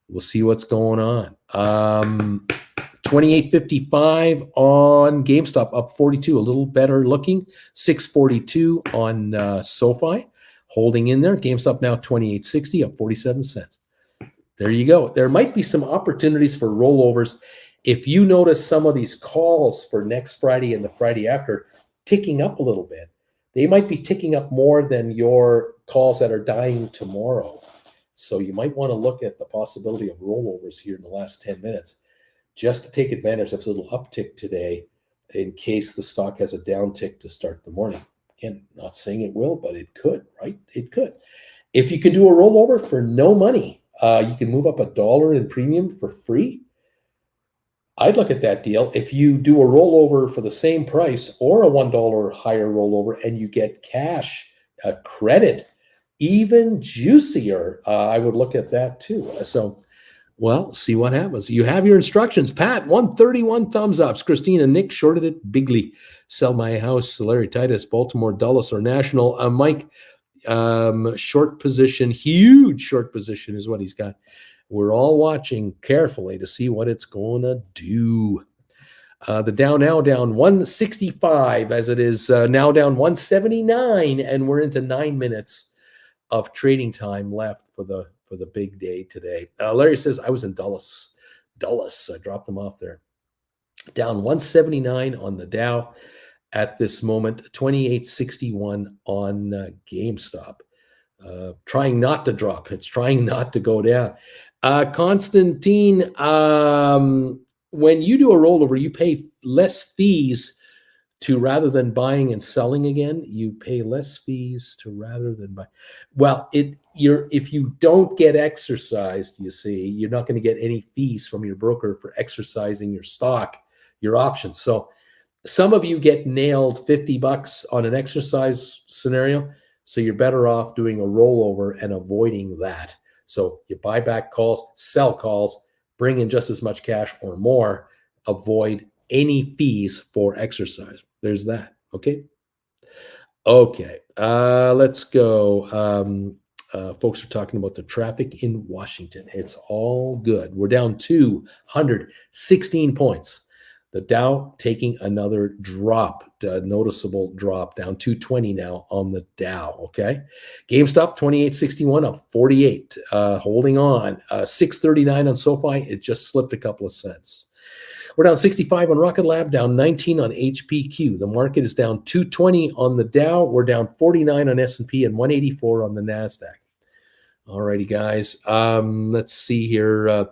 We'll see what's going on. 28.55 on GameStop, up 42, a little better looking. 642 on SoFi, holding in there. GameStop now 28.60, up 47 cents. There you go. There might be some opportunities for rollovers. If you notice some of these calls for next Friday and the Friday after ticking up a little bit, they might be ticking up more than your calls that are dying tomorrow. So you might want to look at the possibility of rollovers here in the last 10 minutes just to take advantage of a little uptick today in case the stock has a downtick to start the morning. Again, not saying it will, but it could, right? It could. If you can do a rollover for no money, you can move up $1 in premium for free. I'd look at that deal. If you do a rollover for the same price or a $1 higher rollover and you get cash credit, even juicier, I would look at that too. So, well, see what happens. You have your instructions. Pat, 131 thumbs ups. Christina, Nick shorted it bigly. Sell my house. Larry Titus, Baltimore, Dulles, or National. Mike, short position, huge short position is what he's got. We're all watching carefully to see what it's going to do. The Dow now down 165 as it is now down 179, and we're into 9 minutes of trading time left for the big day today. Larry says, I was in Dulles. I dropped them off there. Down 179 on the Dow at this moment, 28.61 on GameStop. Trying not to drop. It's trying not to go down. Constantine, when you do a rollover, you pay less fees to rather than buying and selling again. You pay less fees to rather than buy. Well, if you don't get exercised, you see, you're not going to get any fees from your broker for exercising your stock, your options. So some of you get nailed $50 on an exercise scenario. So you're better off doing a rollover and avoiding that. So you buy back calls, sell calls, bring in just as much cash or more, avoid any fees for exercise. There's that. Okay. Let's go. Folks are talking about the traffic in Washington. It's all good. We're down 216 points. The Dow taking another drop, noticeable drop, down 220 now on the Dow, okay? GameStop, 28.61, up 48, holding on. 639 on SoFi, it just slipped a couple of cents. We're down 65 on Rocket Lab, down 19 on HPQ. The market is down 220 on the Dow. We're down 49 on S&P and 184 on the NASDAQ. All righty, guys. Let's see here.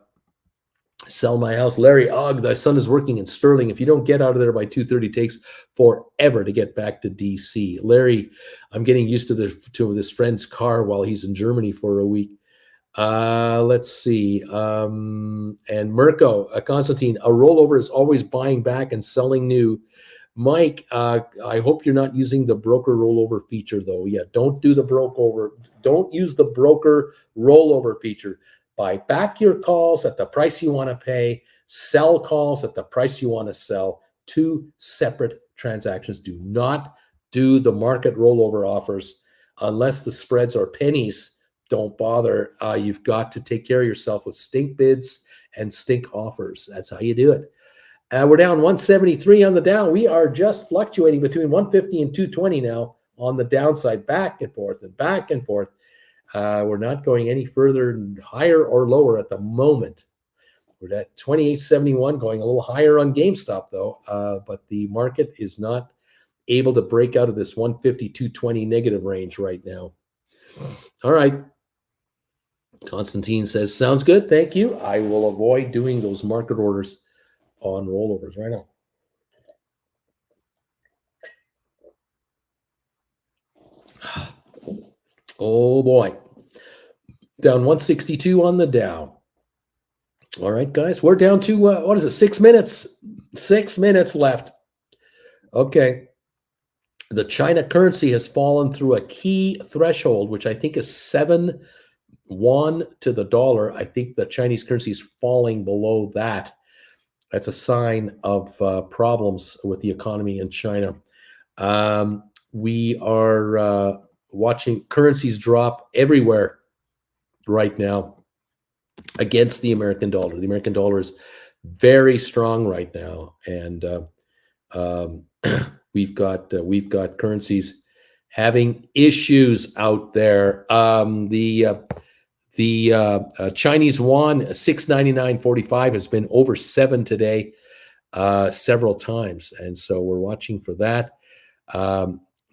Sell my house. Larry Ogg, the son is working in Sterling. If you don't get out of there by 2:30, it takes forever to get back to DC. Larry, I'm getting used to this friend's car while he's in Germany for a week. Let's see. And Mirko, Constantine, a rollover is always buying back and selling new. Mike, I hope you're not using the broker rollover feature though. Yeah, don't do the broker. Don't use the broker rollover feature. Buy back your calls at the price you want to pay, sell calls at the price you want to sell. Two separate transactions. Do not do the market rollover offers unless the spreads are pennies. Don't bother. You've got to take care of yourself with stink bids and stink offers. That's how you do it. We're down 173 on the Dow. We are just fluctuating between 150 and 220 now on the downside, back and forth and back and forth. We're not going any further higher or lower at the moment. We're at 28.71, going a little higher on GameStop though, but the market is not able to break out of this 150, 220 negative range right now. All right. Constantine says, sounds good. Thank you. I will avoid doing those market orders on rollovers right now. Oh boy. Down 162 on the Dow. All right, guys, we're down to, what is it, 6 minutes? 6 minutes left. Okay. The China currency has fallen through a key threshold, which I think is 7 won to the dollar. I think the Chinese currency is falling below that. That's a sign of problems with the economy in China. We are watching currencies drop everywhere right now. against the American dollar. The American dollar is very strong right now, and um, we've got currencies having issues out there. The Chinese yuan 699.45 has been over 7 today several times, and so we're watching for that.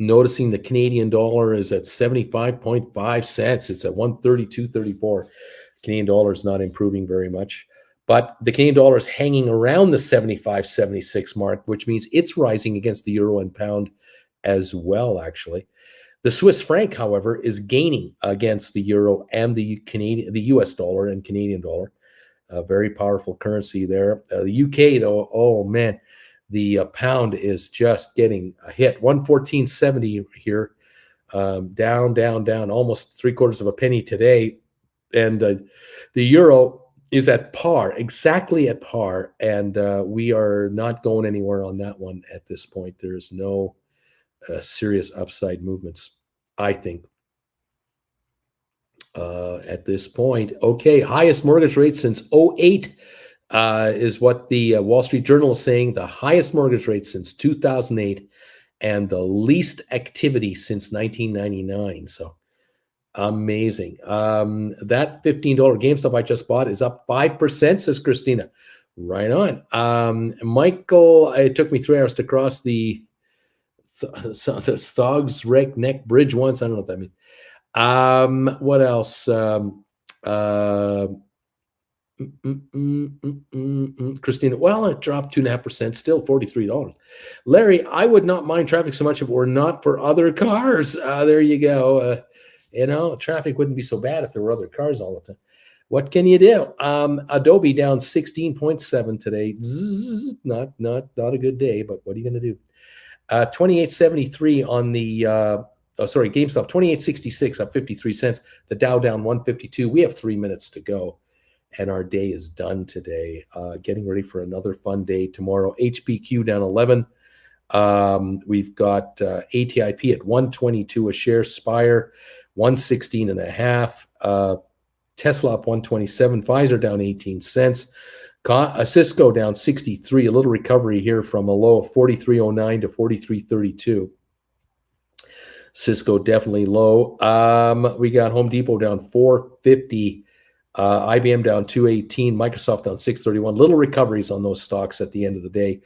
Noticing the Canadian dollar is at 75.5 cents. It's at 132.34. Canadian dollar is not improving very much, but the Canadian dollar is hanging around the 75.76 mark, which means it's rising against the euro and pound as well, actually. The Swiss franc, however, is gaining against the euro and the US dollar and Canadian dollar. A very powerful currency there. The UK, though, oh man, the pound is just getting a hit. 114.70 here, down, almost 3/4 of a penny today. And the euro is at par, exactly at par, and we are not going anywhere on that one at this point. There's no serious upside movements, I think, at this point. Okay, highest mortgage rate since 2008 is what the Wall Street Journal is saying. The highest mortgage rate since 2008 and the least activity since 1999. So amazing. That $15 GameStop I just bought is up 5%, says Christina. Right on. Michael, it took me 3 hours to cross the Thogs Wreck Neck Bridge once. I don't know what that means. What else? Christina, well, it dropped 2.5%, still $43. Larry, I would not mind traffic so much if it were not for other cars. There you go. Traffic wouldn't be so bad if there were other cars all the time. What can you do? Adobe down 16.7 today. Not a good day, but what are you going to do? 28.73 on the GameStop 28.66 up 53 cents. The Dow down 152. We have 3 minutes to go, and our day is done today. Getting ready for another fun day tomorrow. HPQ down 11. We've got ATIP at 122 a share. Spire 116.5. Tesla up 127. Pfizer down 18 cents. Cisco down 63. A little recovery here from a low of 43.09 to 43.32. Cisco definitely low. We got Home Depot down 450. IBM down 218. Microsoft down 631. Little recoveries on those stocks at the end of the day.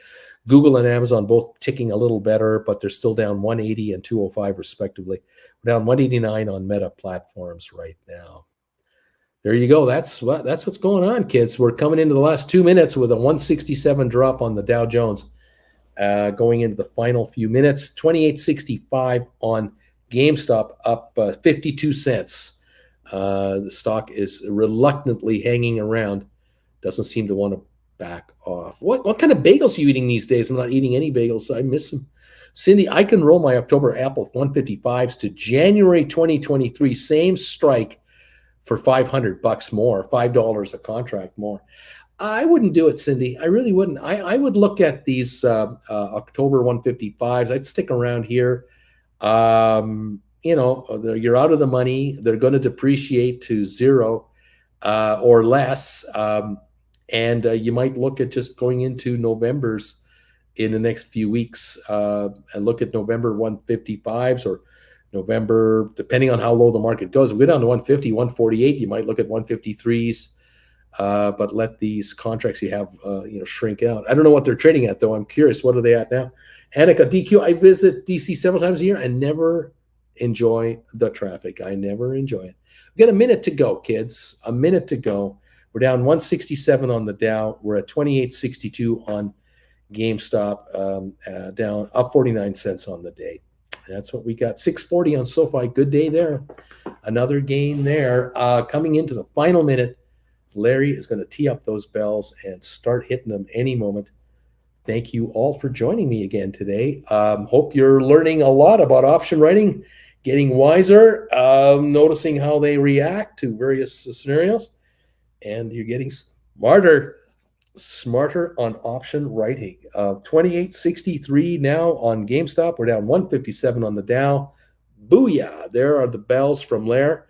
Google and Amazon both ticking a little better, but they're still down 180 and 205 respectively. We're down 189 on Meta platforms right now. There you go. That's what's going on, kids. We're coming into the last 2 minutes with a 167 drop on the Dow Jones. Going into the final few minutes, 28.65 on GameStop, up 52 cents. The stock is reluctantly hanging around. Doesn't seem to want to back off. What kind of bagels are you eating these days? I'm not eating any bagels. I miss them. Cindy, I can roll my October Apple 155s to January 2023. Same strike for $500 more, $5 a contract more. I wouldn't do it, Cindy. I really wouldn't. I would look at these October 155s. I'd stick around here. You're out of the money. They're going to depreciate to 0 or less. And you might look at just going into November's in the next few weeks and look at November 155s or November, depending on how low the market goes. If we go down to 150, 148, you might look at 153s, but let these contracts you have, shrink out. I don't know what they're trading at, though. I'm curious. What are they at now? Annika, DQ, I visit DC several times a year and never enjoy the traffic. I never enjoy it. We've got a minute to go, kids. A minute to go. We're down 167 on the Dow. We're at 28.62 on GameStop, down up 49 cents on the day. That's what we got. 640 on SoFi. Good day there. Another gain there. Coming into the final minute, Larry is going to tee up those bells and start hitting them any moment. Thank you all for joining me again today. Hope you're learning a lot about option writing, getting wiser, noticing how they react to various scenarios, and you're getting smarter on option writing. 28.63 now on GameStop. We're down 157 on the Dow. Booyah. There are the bells from Lair.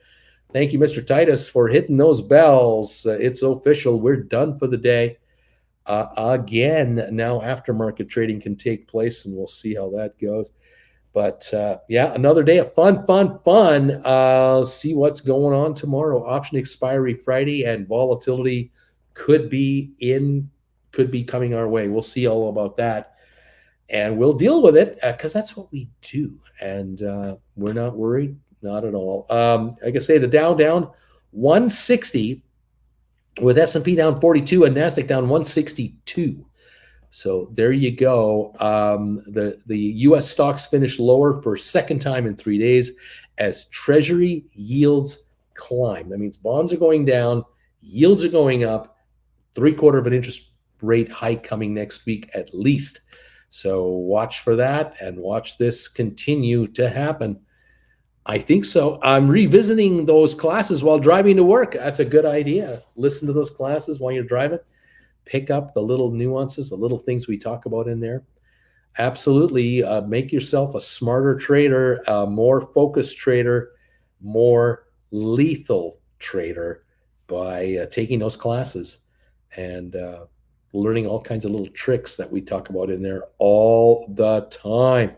Thank you, Mr. Titus, for hitting those bells. It's official. We're done for the day. Again, now aftermarket trading can take place, and we'll see how that goes. But yeah, another day of fun. See what's going on tomorrow. Option expiry Friday, and volatility could be coming our way. We'll see all about that, and we'll deal with it because that's what we do. And we're not worried, not at all. Like I say, the Dow down 160, with S&P down 42 and Nasdaq down 162. So there you go. The U.S. stocks finished lower for a second time in 3 days as Treasury yields climb. That means bonds are going down, yields are going up, 3/4 of an interest rate hike coming next week at least. So watch for that and watch this continue to happen. I think so. I'm revisiting those classes while driving to work. That's a good idea. Listen to those classes while you're driving. Pick up the little nuances, the little things we talk about in there. Absolutely. Make yourself a smarter trader, a more focused trader, more lethal trader by taking those classes and learning all kinds of little tricks that we talk about in there all the time.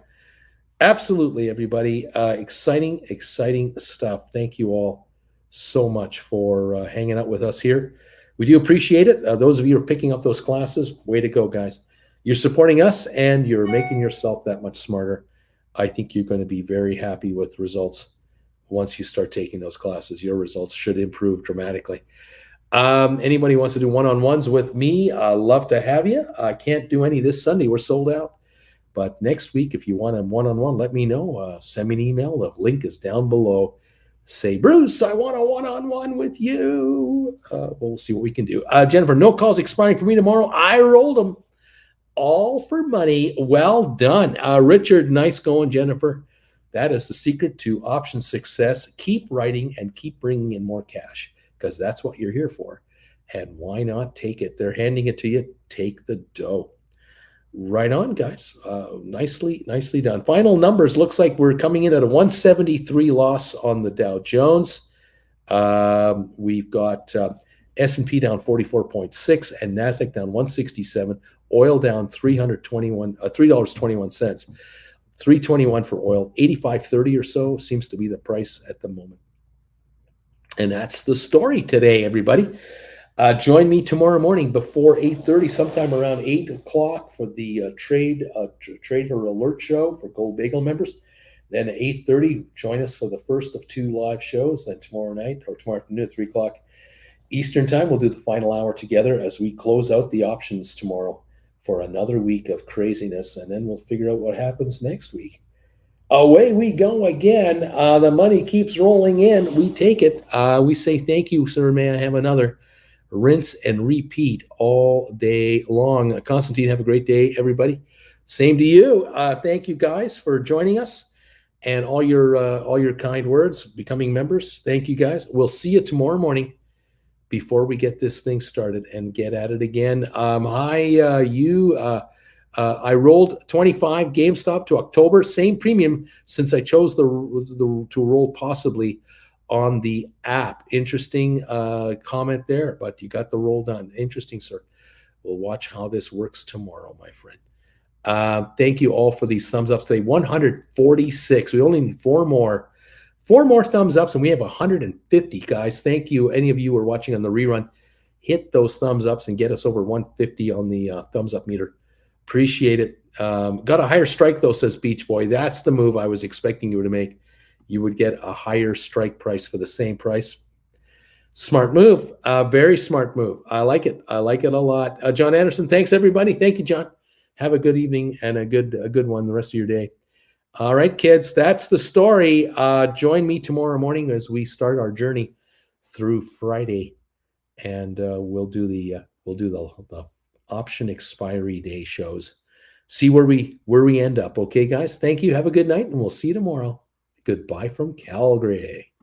Absolutely, everybody. Exciting stuff. Thank you all so much for hanging out with us here. We do appreciate it. Those of you who are picking up those classes, way to go, guys. You're supporting us, and you're making yourself that much smarter. I think you're going to be very happy with results once you start taking those classes. Your results should improve dramatically. Anybody who wants to do one-on-ones with me, love to have you. I can't do any this Sunday. We're sold out. But next week, if you want a one-on-one, let me know. Send me an email. The link is down below. Say, Bruce, I want a one-on-one with you. We'll see what we can do. Jennifer, no calls expiring for me tomorrow. I rolled them all for money. Well done. Richard, nice going, Jennifer. That is the secret to option success. Keep writing and keep bringing in more cash because that's what you're here for. And why not take it? They're handing it to you. Take the dough. Right on, guys. Nicely done. Final numbers. Looks like we're coming in at a 173 loss on the Dow Jones. We've got S&P down 44.6 and Nasdaq down 167. Oil down $3.21. $3.21 for oil. 85.30 or so seems to be the price at the moment. And that's the story today, everybody. Join me tomorrow morning before 8:30, sometime around 8 o'clock for the Trader Alert Show for Gold Bagel members. Then at 8:30, join us for the first of 2 live shows. Then tomorrow night or tomorrow afternoon at 3 o'clock Eastern time, we'll do the final hour together as we close out the options tomorrow for another week of craziness. And then we'll figure out what happens next week. Away we go again. The money keeps rolling in. We take it. We say thank you, sir. May I have another? Rinse and repeat all day long. Constantine, have a great day, everybody. Same to you. Thank you guys for joining us and all your kind words, becoming members. Thank you guys. We'll see you tomorrow morning before we get this thing started and get at it again. I rolled 25 GameStop to October, same premium since I chose to roll possibly on the app. Interesting comment there, but you got the roll done. Interesting, sir. We'll watch how this works tomorrow, my friend. Thank you all for these thumbs ups today. 146. We only need 4 more. 4 more thumbs ups, and we have 150, guys. Thank you. Any of you who are watching on the rerun, hit those thumbs ups and get us over 150 on the thumbs up meter. Appreciate it. Got a higher strike, though, says Beach Boy. That's the move I was expecting you to make. You would get a higher strike price for the same price. Smart move. Very smart move. I like it. I like it a lot. John Anderson, thanks, everybody. Thank you, John. Have a good evening and a good one the rest of your day. All right, kids, that's the story. Join me tomorrow morning as we start our journey through Friday, and we'll do the option expiry day shows. See where we end up. Okay, guys. Thank you. Have a good night, and we'll see you tomorrow. Goodbye from Calgary.